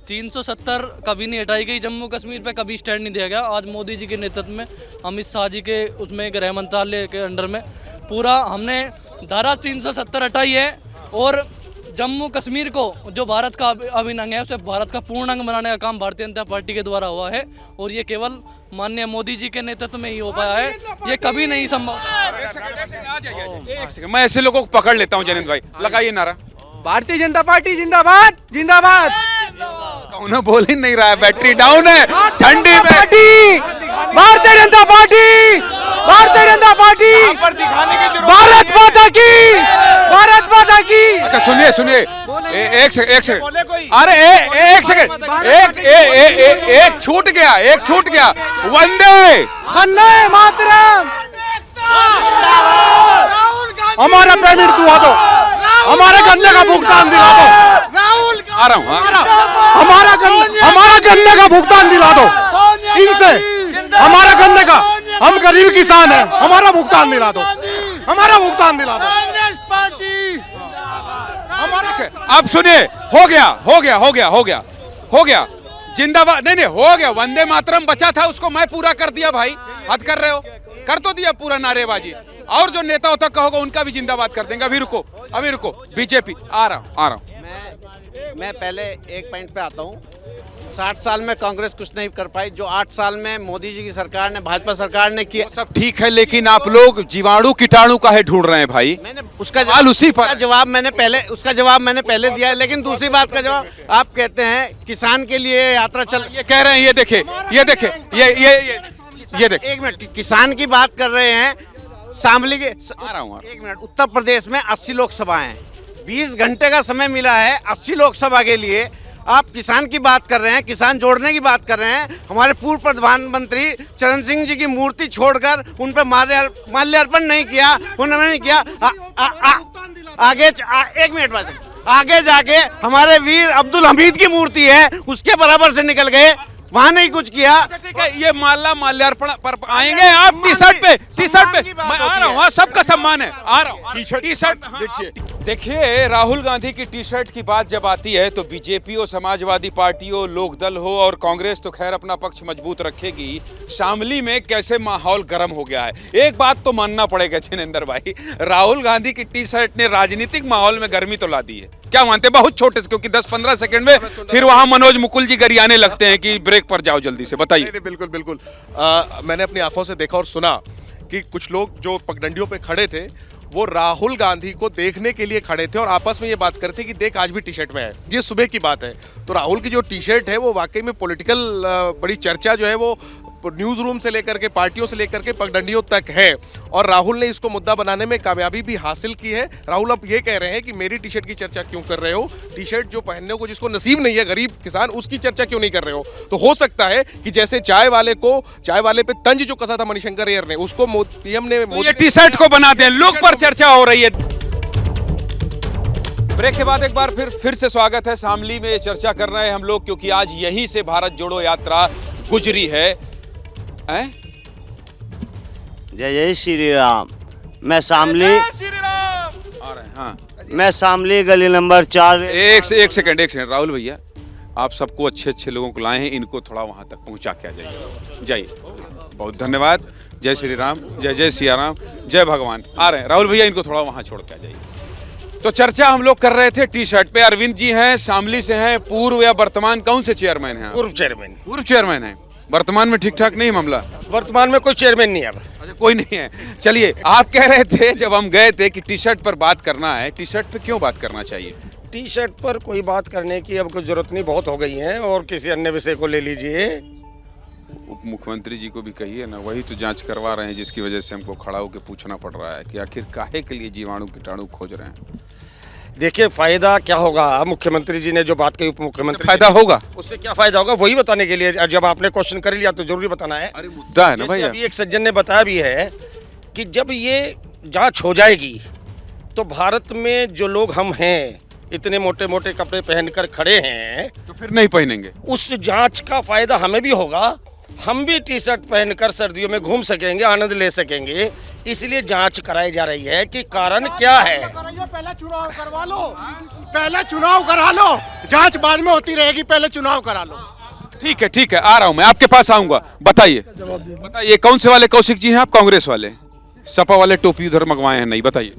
Speaker 13: 370 कभी नहीं हटाई गई, जम्मू कश्मीर पे कभी स्टैंड नहीं दिया गया। आज मोदी जी के नेतृत्व में, अमित शाह जी के उसमें गृह मंत्रालय के अंडर में पूरा हमने धारा 370 हटाई है और जम्मू कश्मीर को जो भारत का अभिन्न अंग है उसे भारत का पूर्ण अंग बनाने का काम भारतीय जनता पार्टी के द्वारा हुआ है और ये केवल माननीय मोदी जी के नेतृत्व में ही हो पाया है, ये कभी नहीं संभव।
Speaker 1: मैं ऐसे लोगों को पकड़ लेता हूँ। जयंत भाई लगाइए नारा,
Speaker 13: भारतीय जनता पार्टी जिंदाबाद जिंदाबाद।
Speaker 1: कौन बोल ही नहीं रहा है, बैटरी डाउन है ठंडी में।
Speaker 13: भारतीय जनता पार्टी, भारतीय जनता पार्टी, भारत माता की, भारत माता की।
Speaker 1: अच्छा सुनिए एक सेकंड, अरे एक सेकंड, एक छूट गया, वंदे
Speaker 13: मातरम।
Speaker 5: हमारा पेमेंट दुआ दो, हमारे गन्ने का भुगतान दिला दो।
Speaker 1: आ रहा हूँ,
Speaker 5: हमारा गन्ने का भुगतान दिला दो इनसे, हमारा गन्ने का, हम गरीब किसान हैं, हमारा भुगतान दिला दो, हमारा भुगतान दिला दो।
Speaker 1: अब सुनिए, हो गया जिंदाबाद, नहीं हो गया, वंदे मातरम बचा था उसको मैं पूरा कर दिया भाई, हद कर रहे हो, कर तो दिया पूरा नारेबाजी। और जो नेता होता कहोगा उनका भी जिंदाबाद कर देंगे। अभी रुको बीजेपी, आ रहा हूँ।
Speaker 8: मैं पहले एक पॉइंट पे आता हूँ। 60 साल में कांग्रेस कुछ नहीं कर पाई, जो 8 साल में मोदी जी की सरकार ने, भाजपा सरकार ने किया।
Speaker 1: सब ठीक है, लेकिन आप लोग जीवाणु कीटाणु काहे ढूंढ रहे हैं भाई?
Speaker 8: मैंने उसका जवाब मैंने पहले दिया है, लेकिन दूसरी बात का जवाब आप कहते हैं किसान के लिए यात्रा चल,
Speaker 1: ये कह रहे हैं, ये देखे
Speaker 8: एक मिनट, किसान की बात कर रहे हैं। शामली के एक मिनट, उत्तर प्रदेश में 80 लोकसभाएं हैं, 20 घंटे का समय मिला है 80 लोकसभा के लिए। आप किसान की बात कर रहे हैं, किसान जोड़ने की बात कर रहे हैं। हमारे पूर्व प्रधानमंत्री चरण सिंह जी की मूर्ति छोड़कर उन पर माल्यार्पण नहीं किया, उन्होंने नहीं किया। एक मिनट बाद आगे जाके हमारे वीर अब्दुल हमीद की मूर्ति है, उसके बराबर से निकल गए। वहाँ नहीं कुछ किया।
Speaker 1: ठीक है, ये माल्यार्पण पर आएंगे आप टी शर्ट पे मैं आ रहा हूँ, सबका सम्मान है, आ रहा हूँ टी शर्ट। देखिए, राहुल गांधी की टी शर्ट की बात जब आती है तो बीजेपी हो, समाजवादी पार्टी हो, लोकदल हो और कांग्रेस तो खैर अपना पक्ष मजबूत रखेगी। शामली में कैसे माहौल गर्म हो गया है। एक बात तो मानना पड़ेगा जिनेंद्र भाई, राहुल गांधी की टी शर्ट ने राजनीतिक माहौल में गर्मी तो ला दी है। क्या मानते हैं? बहुत छोटे से, क्योंकि 10-15 सेकंड में फिर वहां मनोज मुकुल जी गरियाने लगते हैं कि ब्रेक पर जाओ जल्दी से। बताइए।
Speaker 2: बिल्कुल बिल्कुल, मैंने अपनी आंखों से देखा और सुना कि कुछ लोग जो पगडंडियों पे खड़े थे वो राहुल गांधी को देखने के लिए खड़े थे और आपस में ये बात करते कि देख आज भी टी शर्ट में है। ये सुबह की बात है। तो राहुल की जो टी शर्ट है वो वाकई में पॉलिटिकल बड़ी चर्चा जो है वो न्यूज़ रूम से लेकर के, पार्टियों से लेकर के पगडंडियों तक है और राहुल ने इसको मुद्दा बनाने में कामयाबी भी हासिल की है। राहुल अब ये कह रहे हैं कि मेरी टी शर्ट की चर्चा क्यों कर रहे हो, टी शर्ट जो पहनने को जिसको नसीब नहीं है, गरीब किसान, उसकी चर्चा क्यों नहीं कर रहे हो। तो हो सकता है कि जैसे चाय वाले पे तंज जो कसा था मणिशंकर अय्यर ने, उसको पीएम ने
Speaker 1: ये टी शर्ट को बना दें, लुक पर चर्चा हो रही है। ब्रेक के बाद एक बार फिर से स्वागत है। शामली में चर्चा कर रहे हैं हम लोग, क्योंकि आज यहीं से भारत जोड़ो यात्रा गुजरी है।
Speaker 10: जय जय श्री राम। मैं शामली
Speaker 1: आ रहे हैं। हाँ,
Speaker 10: मैं शामली गली नंबर 4।
Speaker 1: एक सेकंड राहुल भैया, आप सबको अच्छे लोगों को लाए हैं, इनको थोड़ा वहां तक पहुंचा के आ जाइए। बहुत धन्यवाद। जय श्री राम, जय सिया राम, जय भगवान। आ रहे हैं राहुल भैया, इनको थोड़ा वहां छोड़ के आ जाइए। तो चर्चा हम लोग कर रहे थे टी शर्ट पे। अरविंद जी हैं, शामली से हैं, पूर्व या वर्तमान कौन से चेयरमैन हैं? पूर्व चेयरमैन हैं। वर्तमान में ठीक ठाक नहीं मामला?
Speaker 12: वर्तमान में कोई चेयरमैन नहीं है।
Speaker 1: अच्छा, कोई नहीं है। चलिए, आप कह रहे थे जब हम गए थे कि टी शर्ट पर बात करना है। टी शर्ट पे क्यों बात करना चाहिए?
Speaker 12: टी शर्ट पर कोई बात करने की अब कोई जरूरत नहीं, बहुत हो गई है, और किसी अन्य विषय को ले लीजिए।
Speaker 1: उप मुख्यमंत्री जी को भी कहिए ना, वही तो जांच करवा रहे हैं, जिसकी वजह से हमको खड़ा होकर पूछना पड़ रहा है कि आखिर काहे के लिए जीवाणु कीटाणु खोज रहे हैं।
Speaker 12: देखिए, फायदा क्या होगा, मुख्यमंत्री जी ने जो बात कही, उप मुख्यमंत्री
Speaker 1: फायदा होगा,
Speaker 12: उससे क्या फायदा होगा वही बताने के लिए जब आपने क्वेश्चन कर लिया तो जरूरी बताना है।
Speaker 1: अरे मुद्दा है ना भाई।
Speaker 12: अभी एक सज्जन ने बताया भी है कि जब ये जांच हो जाएगी तो भारत में जो लोग हम हैं, इतने मोटे मोटे कपड़े पहनकर खड़े हैं,
Speaker 1: तो फिर नहीं पहनेंगे।
Speaker 12: उस जांच का फायदा हमें भी होगा, हम भी टी शर्ट पहनकर सर्दियों में घूम सकेंगे, आनंद ले सकेंगे। इसलिए जांच कराई जा रही है कि कारण क्या है।
Speaker 15: पहले चुनाव करवा लो, पहले चुनाव करा लो, जांच बाद में होती रहेगी, पहले चुनाव करा लो।
Speaker 1: ठीक है, आ रहा हूं, मैं आपके पास आऊंगा। बताइए कौन से वाले कौशिक जी हैं आप? कांग्रेस वाले? सपा वाले टोपी उधर मंगवाए हैं? नहीं, बताइए।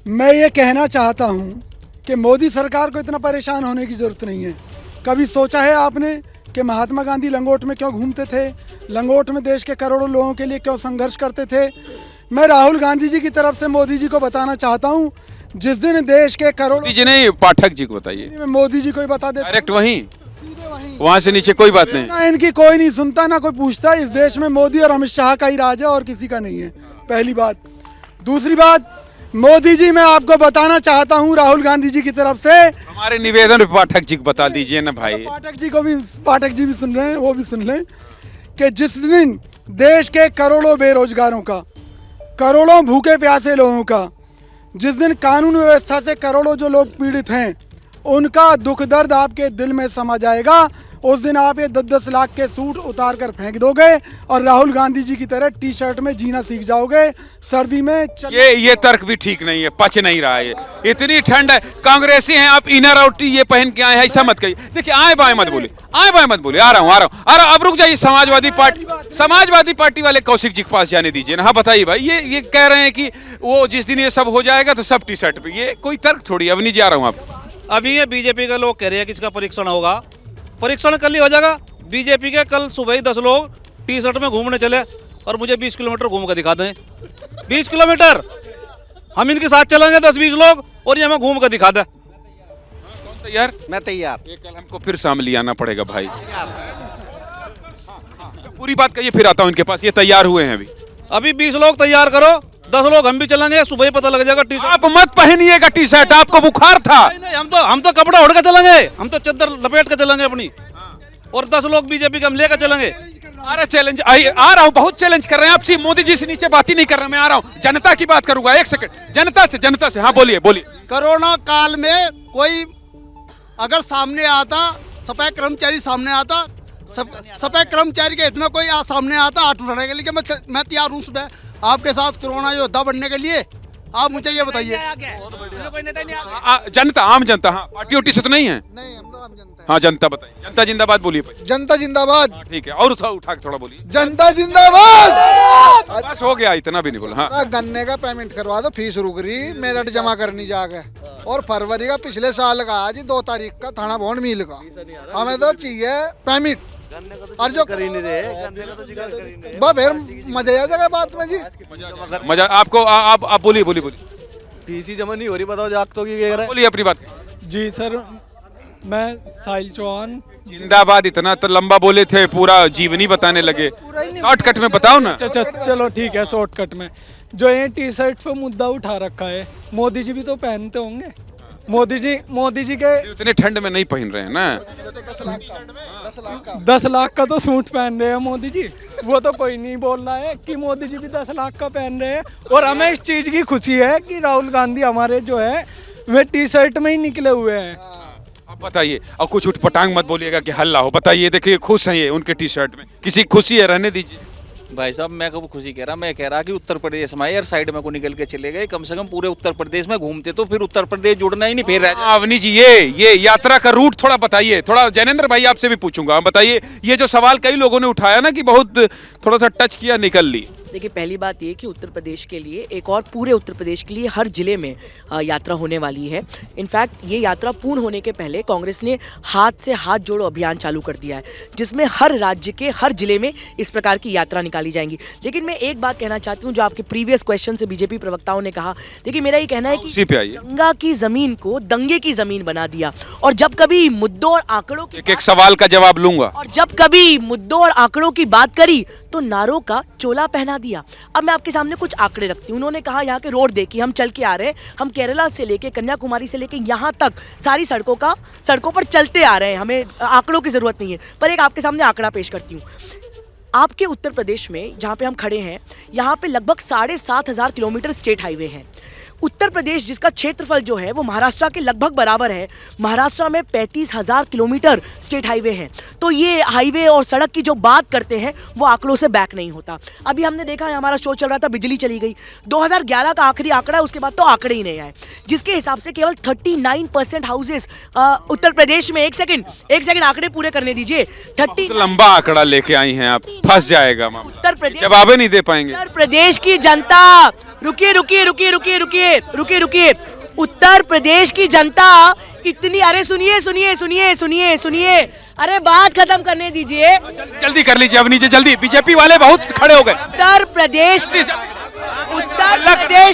Speaker 7: मैं ये कहना चाहता हूँ कि मोदी सरकार को इतना परेशान होने की जरूरत नहीं है। कभी सोचा है आपने कि महात्मा गांधी लंगोट में क्यों घूमते थे? लंगोट में देश के करोड़ों लोगों के लिए क्यों संघर्ष करते थे? मैं राहुल गांधी जी की तरफ से मोदी जी को बताना चाहता हूँ, जिस दिन देश के करोड़ों,
Speaker 1: मोदी जी नहीं, पाठक जी को बताइए।
Speaker 7: मोदी जी को ही बता देता,
Speaker 1: डायरेक्ट वहीं से नीचे कोई बात नहीं
Speaker 7: ना। इनकी कोई नहीं सुनता, ना कोई पूछता। इस देश में मोदी और अमित शाह का ही राज है और किसी का नहीं है, पहली बात। दूसरी बात, मोदी जी मैं आपको बताना चाहता हूं राहुल गांधी जी की तरफ से,
Speaker 1: हमारे निवेदन पाठक जी को बता दीजिए ना भाई।
Speaker 7: पाठक जी भी सुन रहे हैं, वो भी सुन लें कि जिस दिन देश के करोड़ों बेरोजगारों का, करोड़ों भूखे प्यासे लोगों का, जिस दिन कानून व्यवस्था से करोड़ों जो लोग पीड़ित हैं, उनका दुख दर्द आपके दिल में समा जाएगा, उस दिन आप ये 10-10 लाख के सूट उतार कर फेंक दोगे और राहुल गांधी जी की तरह टी शर्ट में जीना सीख जाओगे सर्दी में।
Speaker 1: ये तर्क भी ठीक नहीं है, पच नहीं रहा है। इतनी ठंड है, कांग्रेसी हैं आप, इनर और टी ये पहन के आए हैं, ऐसा मत कहिए। देखिए, आए बाएं मत बोलिए, आ रहा हूँ। अब रुक जाइए, समाजवादी पार्टी वाले कौशिक जी के पास जाने दीजिए ना। हाँ बताइए भाई, ये कह रहे हैं कि वो जिस दिन ये सब हो जाएगा तो सब टी शर्ट पे, ये कोई तर्क थोड़ी। अब नहीं जा रहा हूँ। आप
Speaker 11: अभी ये बीजेपी के लोग कह रहे हैं कि इसका परीक्षण होगा, परीक्षण कल ही हो जाएगा। बीजेपी के कल सुबह ही 10 लोग टी शर्ट में घूमने चले और मुझे 20 किलोमीटर घूम कर दिखा दें। 20 किलोमीटर हम इनके साथ चलेंगे, 10-20 लोग, और ये हमें घूम कर दिखा दें।
Speaker 1: कौन तैयार?
Speaker 8: मैं तैयार।
Speaker 1: ये कल हमको फिर शामली आना पड़ेगा भाई। पूरी बात कहिए, फिर आता हूँ इनके पास। ये तैयार हुए हैं
Speaker 11: अभी 20 लोग तैयार करो, 10 लोग हम भी चलेंगे, सुबह ही पता लग जाएगा। टी शर्ट
Speaker 1: आप मत पहनिएगा टी शर्ट, आपको बुखार था।
Speaker 11: नहीं, हम तो कपड़ा ओढ़ के चलेंगे, हम तो चद्दर लपेट के चलेंगे अपनी, और 10 लोग बीजेपी के हम लेकर चलेंगे।
Speaker 1: अरे चैलेंज आ रहा हूँ, बहुत चैलेंज कर रहे हैं आपसे। मोदी जी से नीचे बात ही नहीं कर रहा, मैं आ रहा हूँ, जनता की बात करूंगा। एक सेकंड, जनता से। हाँ बोलिए।
Speaker 15: कोरोना काल में कोई अगर सामने आता, सफाई कर्मचारी सामने आता, सफेद कर्मचारी के हित में कोई सामने आता हाथ उठाने के लिए मैं तैयार हूँ सुबह आपके साथ कोरोना योद्धा बनने के लिए। आप मुझे ये बताइए।
Speaker 1: जनता, आम जनता, हाँ पार्टी उटी से तो नहीं है?
Speaker 15: नहीं, हम तो आम जनता है।
Speaker 1: हाँ जनता बताइए, जनता जिंदाबाद बोलिए।
Speaker 15: जनता जिंदाबाद।
Speaker 1: ठीक है, और उठा के थोड़ा बोलिए।
Speaker 15: जनता जिंदाबाद।
Speaker 1: बस हो गया, इतना भी नहीं बोला। हाँ
Speaker 15: गन्ने का पेमेंट करवा दो, फीस रुक रही, मेरिट जमा करनी जाके, और फरवरी का पिछले साल का आज 2 तारीख का थाना भवन मिल का हमें तो चाहिए पेमेंट। और जो कर ही नहीं रहे, गन्ने का तो जिक्र कर ही नहीं रहे, फिर मजा आ जाएगा बात में जी।
Speaker 1: मजा आपको, आप बोलिए।
Speaker 12: फीस ही जमा नहीं हो रही, बताओ जाग तो क्या है?
Speaker 1: बोलिए अपनी बात।
Speaker 16: जी सर, मैं साहिल चौहान।
Speaker 1: जिंदाबाद, इतना तो लंबा बोले थे, पूरा जीवनी बताने लगे। शॉर्टकट में बताओ ना।
Speaker 16: चलो ठीक है, शॉर्टकट में। जो ये टी शर्ट पे मुद्दा उठा रखा है, मोदी जी भी तो पहनते होंगे। मोदी जी के
Speaker 1: इतने ठंड में नहीं पहन रहे हैं ना।
Speaker 16: 10 लाख का तो सूट पहन रहे हैं मोदी जी। वो तो कोई नहीं बोल रहा है कि मोदी जी भी 10 लाख का पहन रहे हैं। और हमें इस चीज की खुशी है कि राहुल गांधी हमारे जो है वे टी शर्ट में ही निकले हुए हैं।
Speaker 1: अब बताइए, और कुछ उठपटांग मत बोलिएगा कि हल्ला हो। बताइए, देखिए खुश हैं ये उनके टी शर्ट में, किसी खुशी है, रहने दीजिए।
Speaker 11: भाई साहब, मैं कब खुशी कह रहा, मैं कह रहा कि उत्तर प्रदेश में यार साइड में को निकल के चले गए, कम से कम पूरे उत्तर प्रदेश में घूमते तो फिर उत्तर प्रदेश जुड़ना ही नहीं फिर।
Speaker 1: अवनी जी, ये यात्रा का रूट थोड़ा बताइए। थोड़ा जैनेंद्र भाई आपसे भी पूछूंगा, बताइए ये जो सवाल कई लोगों ने उठाया ना कि बहुत थोड़ा सा टच किया, निकल ली।
Speaker 9: देखिए, पहली बात ये कि उत्तर प्रदेश के लिए, एक और पूरे उत्तर प्रदेश के लिए हर जिले में यात्रा होने वाली है। इनफैक्ट ये यात्रा पूर्ण होने के पहले कांग्रेस ने हाथ से हाथ जोड़ो अभियान चालू कर दिया है, जिसमें हर राज्य के हर जिले में इस प्रकार की यात्रा निकाली जाएंगी। लेकिन मैं एक बात कहना चाहती हूँ, जो आपके प्रीवियस क्वेश्चन से बीजेपी प्रवक्ताओं ने कहा, देखिए मेरा ये कहना है कि गंगा की जमीन को दंगे की जमीन बना दिया। और जब कभी मुद्दों और आंकड़ों की
Speaker 1: एक सवाल का जवाब लूंगा,
Speaker 9: और जब कभी मुद्दों और आंकड़ों की बात करी तो नारों का चोला पहना दिया। अब मैं आपके सामने कुछ आंकड़े रखती हूँ। उन्होंने कहा यहाँ के रोड देखिए, हम चल के आ रहे हैं, हम केरला से लेके कन्याकुमारी से लेके यहाँ तक सारी सड़कों पर चलते आ रहे हैं, हमें आंकड़ों की जरूरत नहीं है। पर एक आपके सामने आंकड़ा पेश करती हूँ। आपके उत्तर प्रदेश में जहाँ पे हम खड़े हैं, यहाँ पे लगभग 7,500 किलोमीटर स्टेट हाईवे हैं। उत्तर प्रदेश जिसका क्षेत्रफल जो है वो महाराष्ट्र के लगभग बराबर है, महाराष्ट्र में 35,000 किलोमीटर स्टेट हाईवे हैं। तो ये हाईवे और सड़क की जो बात करते हैं वो आंकड़ों से बैक नहीं होता। अभी हमने देखा है, हमारा शो चल रहा था, बिजली चली गई, 2011 का आखिरी आंकड़ा है, उसके बाद तो आंकड़े ही नहीं आए, जिसके हिसाब से केवल 39% हाउसेस उत्तर प्रदेश में। एक सेकंड आंकड़े पूरे करने दीजिए। 30
Speaker 1: लंबा आंकड़ा लेके आई हैं आप, फंस जाएगा
Speaker 9: उत्तर प्रदेश,
Speaker 1: जवाब नहीं दे पाएंगे।
Speaker 9: उत्तर प्रदेश की जनता, रुकिए, उत्तर प्रदेश की जनता इतनी, अरे सुनिए, अरे बात खत्म करने दीजिए,
Speaker 1: जल्दी कर लीजिए। अब नीचे जल्दी, बीजेपी वाले बहुत खड़े हो गए।
Speaker 9: उत्तर प्रदेश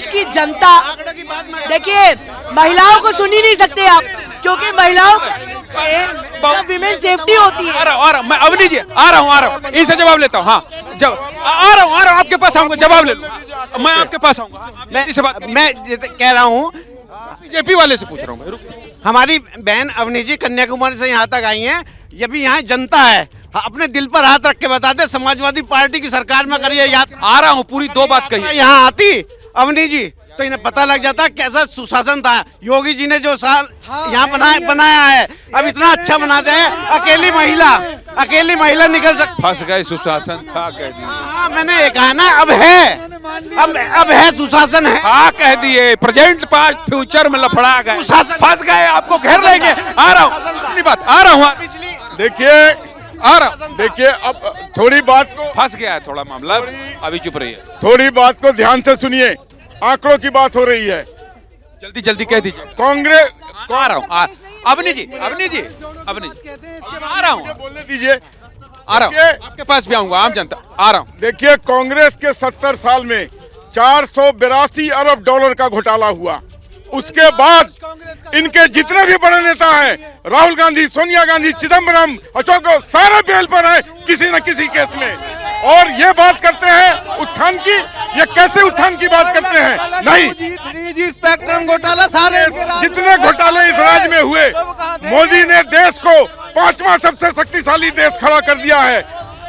Speaker 9: की जनता, देखिए महिलाओं को सुन ही नहीं सकते आप, क्योंकि महिलाओं विमेन सेफ्टी होती है।
Speaker 1: मैं अवनी जी आ रहा हूँ, इनसे जवाब लेता हूँ। हाँ, आ रहा हूँ, आपके पास आऊंगा, जवाब ले लूंगा। मैं आपके पास आऊंगा।
Speaker 8: मैं कह रहा हूँ,
Speaker 1: बीजेपी वाले से पूछ रहा हूँ।
Speaker 8: हमारी बहन अवनी जी कन्याकुमारी से यहाँ तक आई हैं, ये भी यहाँ जनता है, अपने दिल पर हाथ रख के बता दे, समाजवादी पार्टी की सरकार में करिए यात्रा।
Speaker 1: आ रहा हूँ, पूरी 2 बात कही।
Speaker 8: यहाँ आती अवनी जी तो इन्हें पता लग जाता कैसा सुशासन था। योगी जी ने जो साल यहाँ बनाया है, अब इतना अच्छा बनाते हैं, अकेली महिला निकल सकती।
Speaker 1: फंस गए, सुशासन था कह दिए।
Speaker 8: हाँ, मैंने ये कहा ना, अब है सुशासन है।
Speaker 1: हाँ कह दिए, प्रेजेंट पास्ट फ्यूचर में लफड़ा गए, फंस गए, आपको घेर लेंगे। आ रहा हूँ, अपनी बात आ रहा हूँ।
Speaker 5: देखिए अब थोड़ी बात को,
Speaker 1: फंस गया है थोड़ा मामला, अभी चुप रहिए।
Speaker 5: थोड़ी बात को ध्यान से सुनिए, आंकड़ों की बात हो रही है,
Speaker 1: जल्दी कह दीजिए।
Speaker 5: कांग्रेस,
Speaker 1: आ रहा हूँ, अवनी जी आ रहा हूँ,
Speaker 5: बोलने दीजिए,
Speaker 1: आ रहा हूँ, आपके पास भी आऊंगा, आम जनता आ रहा हूँ।
Speaker 5: देखिए, कांग्रेस के 70 साल में 482 अरब डॉलर का घोटाला हुआ। उसके बाद इनके जितने भी बड़े नेता हैं, राहुल गांधी, सोनिया गांधी, चिदम्बरम, अशोक, सारे बेल पर हैं किसी न किसी केस में। और ये बात करते हैं उत्थान की, ये कैसे उत्थान की बात करते हैं? नहीं,
Speaker 12: स्पेक्ट्रम घोटाला, सारे
Speaker 5: जितने घोटाले इस राज्य में हुए, मोदी ने देश को 5वां सबसे शक्तिशाली देश खड़ा कर दिया है।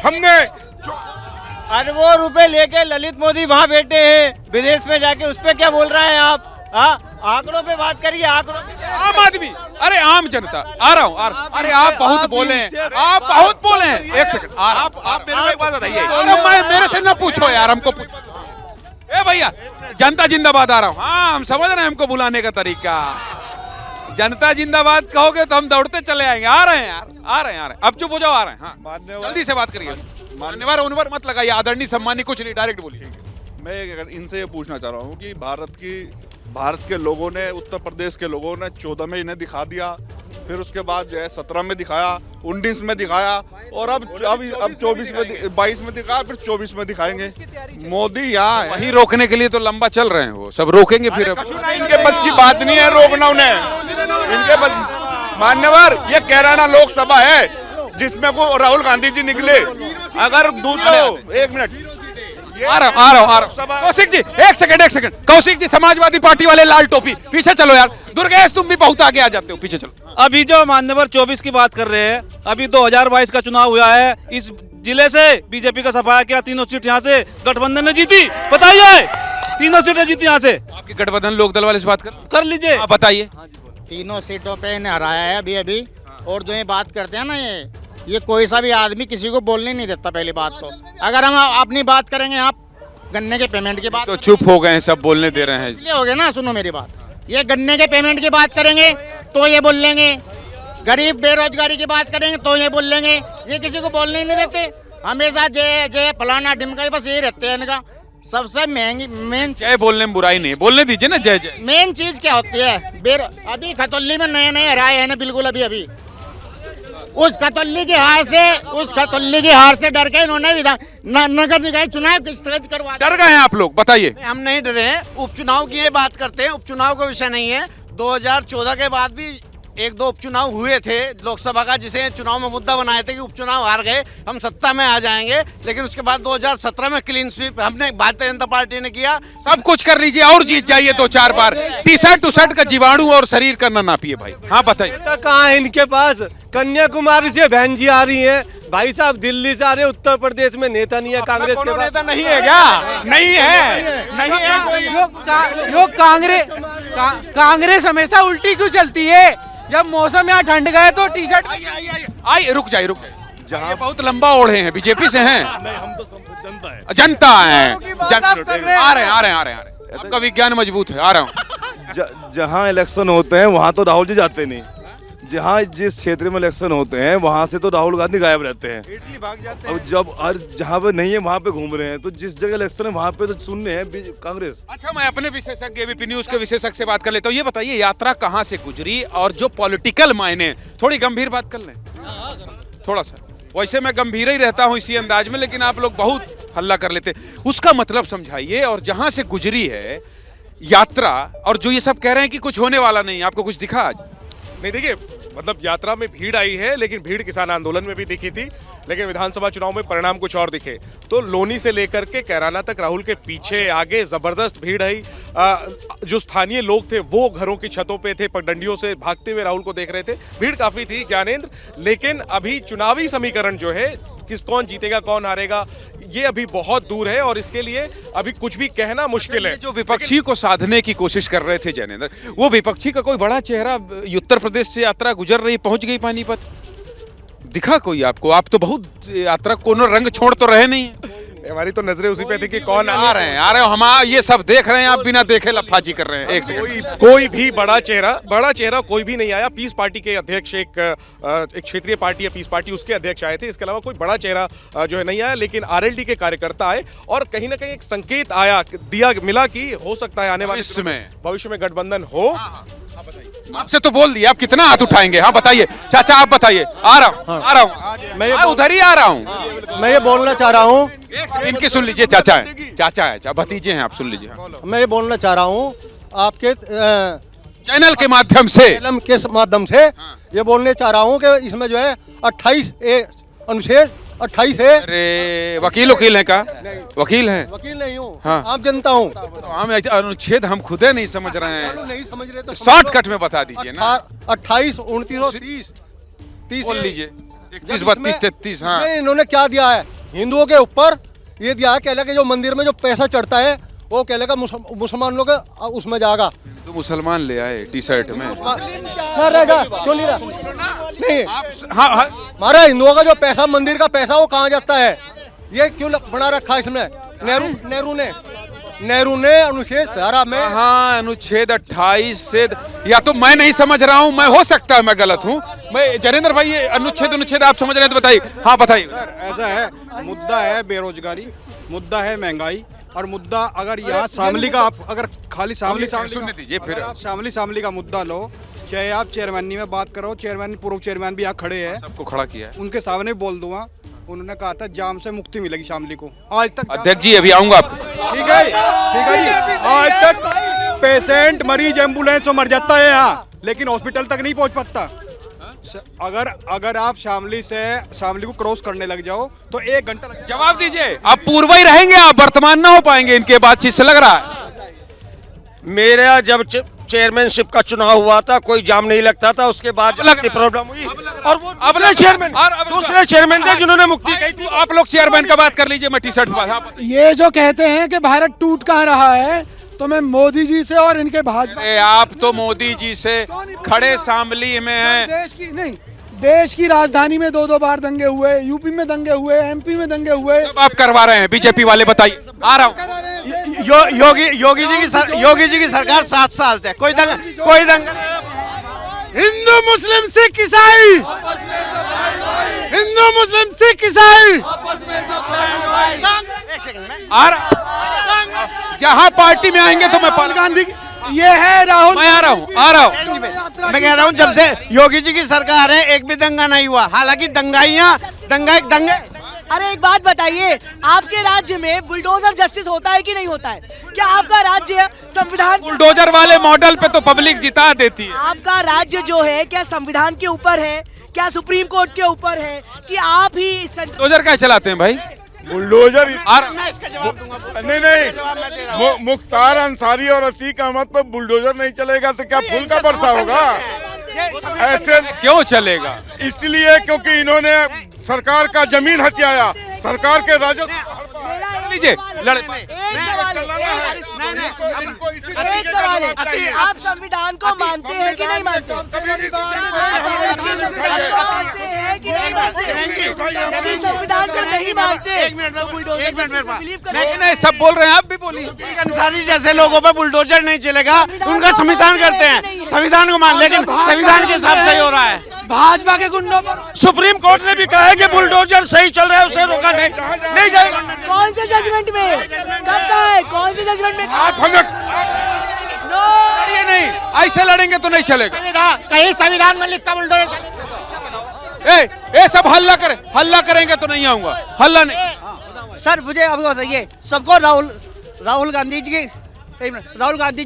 Speaker 5: हमने
Speaker 12: अरबों रुपए लेके ललित मोदी वहाँ बैठे हैं विदेश में जाके, उस पर क्या बोल रहे हैं आप?
Speaker 10: आंकड़ों पे बात करिए, आंकड़ों पे।
Speaker 1: आम आदमी, अरे आम जनता, आ रहा हूँ। अरे आप बहुत बोले हैं, आप बहुत बोले हैं। एक सेकंड,
Speaker 2: आप मेरे को एक बात बताइए।
Speaker 1: अरे मेरे से ना पूछो यार, हमको पूछो। ए भैया, जनता जिंदाबाद आ रहा हूँ। हाँ, हम समझ रहे हैं हमको बुलाने का तरीका। जनता जिंदाबाद कहोगे तो हम दौड़ते चले आएंगे। आ रहे हैं यार, आ रहे हैं। अब चुप हो जाओ, आ रहे हैं। हाँ, जल्दी से बात करिए। मान्यवर उन्वर मत लगाइए, आदरणीय सम्मानी कुछ नहीं, डायरेक्ट बोलिए।
Speaker 17: मैं इनसे ये पूछना चाह रहा हूँ कि भारत के लोगों ने, उत्तर प्रदेश के लोगों ने 14 में इन्हें दिखा दिया, फिर उसके बाद जो है 17 में दिखाया, 19 में दिखाया, और अब 24 में 22 में दिखाया, फिर 24 में दिखाएंगे। मोदी यहाँ है।
Speaker 1: वही रोकने के लिए तो लंबा चल रहे हैं, वो सब रोकेंगे फिर।
Speaker 17: इनके बस की बात नहीं है रोकना उन्हें, इनके बस। मान्यवर, ये कैराना लोकसभा है जिसमें को राहुल गांधी जी निकले। अगर दूसरा, एक मिनट,
Speaker 1: आ रहा हूँ। कौशिक जी, एक सेकंड। कौशिक जी, समाजवादी पार्टी वाले लाल टोपी, पीछे चलो यार। दुर्गेश, तुम भी बहुत आगे आ जाते हो, पीछे चलो।
Speaker 11: अभी जो मान्यवर 24 की बात कर रहे हैं, अभी 2022 का चुनाव हुआ है, इस जिले से बीजेपी का सफाया किया, 3 सीट यहाँ से गठबंधन ने जीती। बताइए, 3 सीटें जीती यहाँ से।
Speaker 1: आपकी गठबंधन लोकदल वाले से बात कर
Speaker 11: लीजिए।
Speaker 1: आप बताइए।
Speaker 18: 3 सीटों पे इन्हें हराया है अभी। और जो ये बात करते हैं ना, ये कोई सा भी आदमी किसी को बोलने नहीं देता। पहली बात तो अगर हम अपनी बात करेंगे, आप गन्ने के पेमेंट की बात
Speaker 1: तो चुप हो गए हैं, सब बोलने दे रहे हैं।
Speaker 18: इसलिए हो गया ना, सुनो मेरी बात। ये गन्ने के पेमेंट की बात करेंगे तो ये बोल लेंगे, गरीब बेरोजगारी की बात करेंगे तो ये बोल लेंगे। ये किसी को बोलने ही नहीं देते, हमेशा जय जय फलाना ढिमका, बस यही रहते हैं इनका। सबसे महंगी मेन
Speaker 1: जय बोलने में बुराई नहीं, बोलने दीजिए ना जय जय।
Speaker 18: मेन चीज क्या होती है? अभी खतौली में नए हराए हैं ना, बिल्कुल अभी उस खतौली की हार से डर के इन्होंने नगर निकाय चुनाव स्थगित करवा।
Speaker 1: डर गए हैं आप लोग? बताइए।
Speaker 8: हम नहीं डरे हैं, उपचुनाव की ये बात करते हैं, उपचुनाव का विषय नहीं है। 2014 के बाद भी 1-2 उपचुनाव हुए थे लोकसभा का, जिसे चुनाव में मुद्दा बनाए थे कि उपचुनाव हार गए, हम सत्ता में आ जाएंगे। लेकिन उसके बाद 2017 में क्लीन स्वीप हमने, भारतीय जनता पार्टी ने किया।
Speaker 1: सब कुछ कर लीजिए और जीत जाइए 2-4 बार। टी-शर्ट का जीवाणु और शरीर का ना पिए भाई। हाँ बताइए।
Speaker 12: कहाँ है इनके पास? कन्याकुमारी से बहन जी आ रही हैं, भाई साहब दिल्ली से आ रहे, उत्तर प्रदेश में नेता नहीं है कांग्रेस के।
Speaker 5: नेता नहीं है क्या? नहीं है। कांग्रेस हमेशा उल्टी क्यों चलती है? जब मौसम यहाँ ठंड गए तो टी-शर्ट
Speaker 1: आई। रुक जाइए। जहाँ बहुत लंबा ओढ़े हैं, बीजेपी से हैं।
Speaker 17: हम तो जनता है।
Speaker 1: जनता है। आ रहे हैं। आपका विज्ञान मजबूत है। आ रहा हूँ।
Speaker 17: जहाँ इलेक्शन होते हैं वहाँ तो राहुल जी जाते नहीं। जहाँ जिस क्षेत्र में इलेक्शन होते हैं वहाँ से तो राहुल गांधी गायब रहते हैं। अब जब जहाँ पे नहीं है वहाँ पे घूम रहे हैं, तो जिस जगह इलेक्शन है वहाँ पे तो सुनने हैं कांग्रेस।
Speaker 1: अच्छा, मैं अपने विशेषज्ञ एबीपी न्यूज के विशेषज्ञ से बात कर लेता हूँ। ये बताइए, यात्रा कहाँ से गुजरी और जो पॉलिटिकल मायने, थोड़ी गंभीर बात कर लें थोड़ा सा। वैसे मैं गंभीर ही रहता हूँ इसी अंदाज में, लेकिन आप लोग बहुत हल्ला कर लेते। उसका मतलब समझाइए। और जहाँ से गुजरी है यात्रा, और जो ये सब कह रहे हैं कि कुछ होने वाला नहीं, आपको कुछ दिखा आज?
Speaker 2: नहीं, देखिए, मतलब यात्रा में भीड़ आई है, लेकिन भीड़ किसान आंदोलन में भी दिखी थी, लेकिन विधानसभा चुनाव में परिणाम कुछ और दिखे। तो लोनी से लेकर के कैराना तक राहुल के पीछे आगे जबरदस्त भीड़ आई। जो स्थानीय लोग थे वो घरों की छतों पे थे, पगडंडियों से भागते हुए राहुल को देख रहे थे। भीड़ काफी थी ज्ञानेंद्र, लेकिन अभी चुनावी समीकरण जो है, कौन जीतेगा कौन हारेगा, ये अभी बहुत दूर है, और इसके लिए अभी कुछ भी कहना मुश्किल है।
Speaker 1: जो विपक्षी को साधने की कोशिश कर रहे थे जैनेंद्र, वो विपक्षी का कोई बड़ा चेहरा उत्तर प्रदेश से यात्रा गुजर रही, पहुंच गई पानीपत, दिखा कोई आपको? आप तो बहुत यात्रा को रंग छोड़ तो रहे नहीं।
Speaker 2: हमारी तो नजरें उसी पे थी कि कौन
Speaker 1: आ रहे हैं। हम ये सब देख रहे हैं, आप बिना देखे लफाजी कर रहे हैं। एक सेकंड।
Speaker 2: कोई भी बड़ा चेहरा कोई भी नहीं आया। पीस पार्टी के अध्यक्ष, एक क्षेत्रीय पार्टी है पीस पार्टी, उसके अध्यक्ष आए थे। इसके अलावा कोई बड़ा चेहरा जो है नहीं आया, लेकिन आरएलडी के कार्यकर्ता आए, और कहीं ना कहीं एक संकेत मिला कि हो सकता है आने वाले भविष्य में गठबंधन हो।
Speaker 1: आपसे तो बोल दिया, आप कितना हाथ उठाएंगे? हाँ बताइए चाचा, आप बताइए। आ रहा हूँ, मैं उधर ही आ रहा हूँ।
Speaker 12: मैं ये बोलना चाह रहा हूँ,
Speaker 1: इनकी सुन लीजिए। चाचा है, भतीजे हैं, आप सुन लीजिए।
Speaker 12: मैं ये बोलना चाह रहा हूँ आपके
Speaker 1: चैनल के माध्यम से
Speaker 12: ये बोलने चाह रहा हूँ कि इसमें जो है 28 अनुच्छेद 28 है।
Speaker 1: अरे वकील है का? वकील है?
Speaker 12: वकील नहीं हूँ,
Speaker 1: हाँ।
Speaker 12: आप जनता हूँ।
Speaker 1: तो हम अनुच्छेद हम खुदे नहीं समझ रहे हैं,
Speaker 12: नहीं समझ रहे तो
Speaker 1: शॉर्टकट में बता दीजिए ना।
Speaker 12: 28, 29 और 30
Speaker 1: बोल लीजिए। 31, 32, 33। हाँ,
Speaker 12: इन्होंने क्या दिया है? हिंदुओं के ऊपर ये दिया है, कहला कि जो मंदिर में जो पैसा चढ़ता है वो कह लेगा मुसलमान लोग उसमें जाएगा।
Speaker 1: तो मुसलमान ले आए टी शर्ट में,
Speaker 12: क्या रहेगा, क्यों नहीं रहा? नहीं,
Speaker 1: हाँ
Speaker 12: हमारा हिंदुओं का जो पैसा, मंदिर का पैसा, वो कहाँ जाता है? ये क्यों बना रखा इसमें? नेहरू ने अनुच्छेद 17 में,
Speaker 1: हाँ अनुच्छेद 28 से, या तो मैं नहीं समझ रहा हूँ, मैं हो सकता है मैं गलत हूँ। मैं जनेंद्र भाई ये अनुच्छेद आप समझ रहे हैं तो बताइए। हाँ बताइए।
Speaker 19: ऐसा है, मुद्दा है बेरोजगारी, मुद्दा है महंगाई, और मुद्दा अगर यहाँ शामली का, आप अगर खाली शामली
Speaker 1: सुनने दीजिए, फिर
Speaker 19: आप शामली का मुद्दा लो, चाहे आप चेयरमैनी में बात करो, चेयरमैन पूर्व चेयरमैन भी यहाँ खड़े हैं,
Speaker 1: सबको खड़ा किया है,
Speaker 19: उनके सामने बोल दूंगा, उन्होंने कहा था जाम से मुक्ति मिलेगी शामली को। आज तक
Speaker 1: अध्यक्ष जी अभी आऊंगा आपको।
Speaker 19: ठीक है जी, आज तक पेशेंट मरीज एम्बुलेंस में मर जाता है यहाँ, लेकिन हॉस्पिटल तक नहीं पहुँच पाता। अगर आप शामली को क्रॉस करने लग जाओ तो 1 घंटा लग।
Speaker 1: जवाब दीजिए, आप पूर्व ही रहेंगे, आप वर्तमान ना हो पाएंगे, इनके बातचीत से लग रहा है।
Speaker 20: मेरे यहाँ जब चेयरमैनशिप का चुनाव हुआ था कोई जाम नहीं लगता था, उसके बाद प्रॉब्लम हुई और वो अपने चेयरमैन दूसरे चेयरमैन थे जिन्होंने मुक्ति कही थी।
Speaker 1: आप लोग चेयरमैन का बात कर लीजिए, मैं टी शर्ट पर।
Speaker 7: ये जो कहते हैं कि भारत टूट कहाँ रहा है, तो मैं मोदी जी से और इनके भाजपा,
Speaker 1: आप तो मोदी जी से खड़े शामली में हैं।
Speaker 7: देश की राजधानी में 2-2 बार दंगे हुए, यूपी में दंगे हुए, एमपी में दंगे हुए,
Speaker 1: आप करवा रहे हैं बीजेपी वाले, बताइए। आ रहा हूँ।
Speaker 8: योगी जी की सरकार 7 साल से कोई दंगा
Speaker 12: हिंदू मुस्लिम सिख ईसाई, हिंदू मुस्लिम सिख ईसाई,
Speaker 1: जहाँ पार्टी में आएंगे तो मैं
Speaker 7: राहुल गांधी, ये है राहुल,
Speaker 1: मैं आ रहा हूँ।
Speaker 8: मैं कह रहा हूँ जब से योगी जी की सरकार है एक भी दंगा नहीं हुआ, हालांकि दंगे।
Speaker 9: अरे एक बात बताइए, आपके राज्य में बुलडोजर जस्टिस होता है कि नहीं होता है? क्या आपका राज्य संविधान,
Speaker 1: बुलडोजर वाले मॉडल पे तो पब्लिक जिता देती है।
Speaker 9: आपका राज्य जो है क्या संविधान के ऊपर है, क्या सुप्रीम कोर्ट के ऊपर है, कि आप ही
Speaker 1: बुलडोजर क्या चलाते हैं भाई?
Speaker 17: बुलडोजर नहीं, मुख्तार अंसारी और अतीक अहमद पर बुलडोजर नहीं चलेगा तो क्या फूल का बरसा होगा? ऐसे
Speaker 1: क्यों चलेगा?
Speaker 17: इसलिए क्योंकि इन्होंने सरकार का जमीन हथियाया, सरकार के राजस्व।
Speaker 1: लीजिए लड़े।
Speaker 9: एक सवाल है, आप संविधान को मानते हैं कि नहीं मानते? संविधान को नहीं मानते,
Speaker 1: नहीं सब बोल रहे हैं, आप भी बोलिए।
Speaker 8: अंसारी जैसे लोगों पे बुलडोजर नहीं चलेगा, उनका संविधान करते हैं, संविधान को मान, लेकिन संविधान के हिसाब से हो रहा है।
Speaker 7: भाजपा के गुंडों पर
Speaker 20: सुप्रीम कोर्ट ने भी कहा है कि बुलडोजर सही चल रहा है, उसे रोका नहीं जाएगा।
Speaker 9: कौन से जजमेंट में? कब का है? कौन से जजमेंट में?
Speaker 1: आप हमें लड़िए नहीं, ऐसे लड़ेंगे तो नहीं चलेगा।
Speaker 18: कहीं संविधान में लिखा बुलडोजर?
Speaker 1: ए सब हल्ला करेंगे तो नहीं आऊंगा, हल्ला नहीं।
Speaker 18: सर मुझे अभी बताइए, सबको राहुल गांधी जी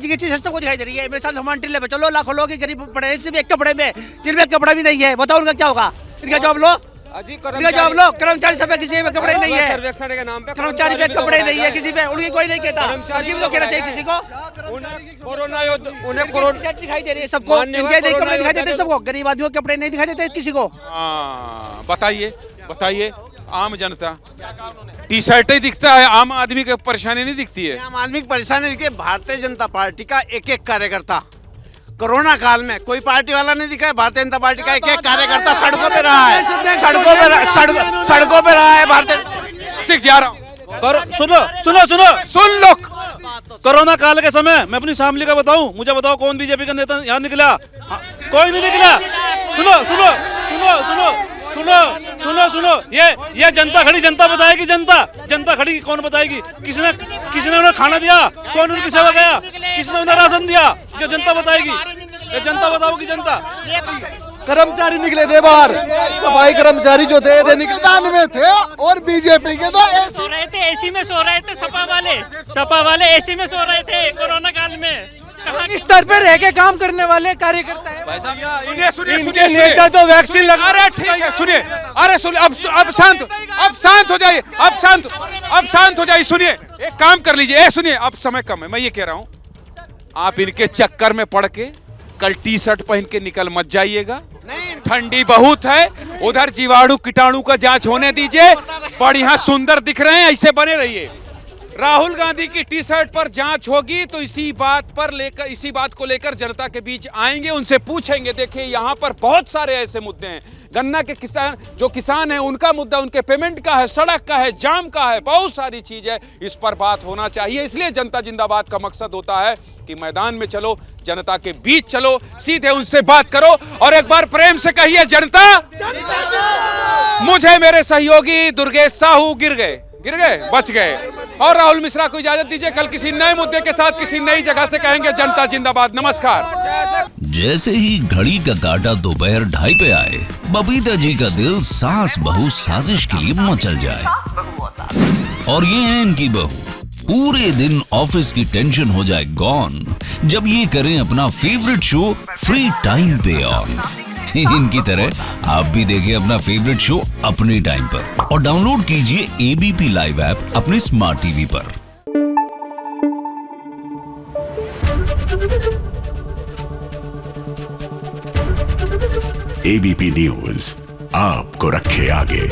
Speaker 18: की चीज सबको दिखाई दे रही है। मेरे साथ हमारे टिल्ले पे चलो, लाखों लोग गरीब पड़े हैं सिर्फ एक कपड़े में, जिनमें कपड़ा भी नहीं है, बताओ उनका क्या होगा? इनका जॉब लो, कर्मचारी सब किसी पे कपड़े नहीं है, कर्मचारी पे कपड़े नहीं है किसी पे, उनकी कोई नहीं कहता, तो कहना चाहिए किसी को।
Speaker 20: कोरोना योद्धा उन्हें कोरोना
Speaker 18: दिखाई दे रही है सबको, इनके नहीं कपड़े दिखाई देते सबको, गरीब आदमियों के कपड़े नहीं दिखाई देते किसी को।
Speaker 1: बताइए आम जनता टी शर्ट ही दिखता है, आम आदमी की परेशानी नहीं दिखती है।
Speaker 8: आम आदमी की परेशानी दिखती है। भारतीय जनता पार्टी का एक कार्यकर्ता कोरोना काल में कोई पार्टी वाला नहीं दिखा है, भारतीय जनता पार्टी का एक कार्यकर्ता सड़कों पे रहा है, सड़कों पे रहा है भारतीय।
Speaker 1: जा रहा हूँ,
Speaker 11: सुन लो। कोरोना काल के समय मैं अपनी शामली का बताऊं, मुझे बताओ कौन बीजेपी का नेता यहाँ निकला? कोई नहीं निकला। सुनो, ये जनता खड़ी, जनता बताएगी, जनता खड़ी कौन बताएगी? किसने उन्हें खाना दिया? कौन उनकी सेवा गया? किसने उन्हें राशन दिया? जो जनता बताएगी, ये जनता बताओगी। जनता
Speaker 12: कर्मचारी निकले थे बाहर, सफाई कर्मचारी जो थे निकले में थे, और बीजेपी के तो
Speaker 14: सो रहे थे, एसी में सो रहे थे, सपा वाले एसी में सो रहे थे कोरोना काल में।
Speaker 16: स्तर पे रह के काम करने वाले कार्यकर्ता है।
Speaker 1: सुनिए
Speaker 12: नेता तो वैक्सीन लगा।
Speaker 1: अरे ठीक है, सुनिए। अरे सुनिए, अब शांत हो जाइए। सुनिए, एक काम कर लीजिए। सुनिए, अब समय कम है, मैं ये कह रहा हूँ, आप इनके चक्कर में पड़ के कल टी शर्ट पहन के निकल मत जाइएगा। ठंडी बहुत है, उधर जीवाणु कीटाणु का जांच होने दीजिए। बढ़िया सुंदर दिख रहे हैं, ऐसे बने रहिए। राहुल गांधी की टी शर्ट पर जांच होगी तो इसी बात को लेकर जनता के बीच आएंगे, उनसे पूछेंगे। देखिए यहां पर बहुत सारे ऐसे मुद्दे हैं, गन्ना के किसान हैं उनका मुद्दा उनके पेमेंट का है, सड़क का है, जाम का है, बहुत सारी चीज है, इस पर बात होना चाहिए। इसलिए जनता जिंदाबाद का मकसद होता है कि मैदान में चलो, जनता के बीच चलो, सीधे उनसे बात करो और एक बार प्रेम से कहिए जनता। मुझे मेरे सहयोगी दुर्गेश साहू गिर गए, बच गए। और राहुल मिश्रा को इजाजत दीजिए, कल किसी नए मुद्दे के साथ किसी नई जगह से कहेंगे जनता जिंदाबाद। नमस्कार।
Speaker 21: जैसे ही घड़ी का काटा दोपहर 2:30 पे आए, बबीता जी का दिल सास बहू साजिश के लिए मचल जाए। और ये है इनकी बहू, पूरे दिन ऑफिस की टेंशन हो जाए गॉन जब ये करें अपना फेवरेट शो फ्री टाइम पे ऑन। इनकी तरह आप भी देखें अपना फेवरेट शो अपने टाइम पर और डाउनलोड कीजिए एबीपी लाइव ऐप अपने स्मार्ट टीवी पर।
Speaker 22: एबीपी न्यूज आपको रखे आगे।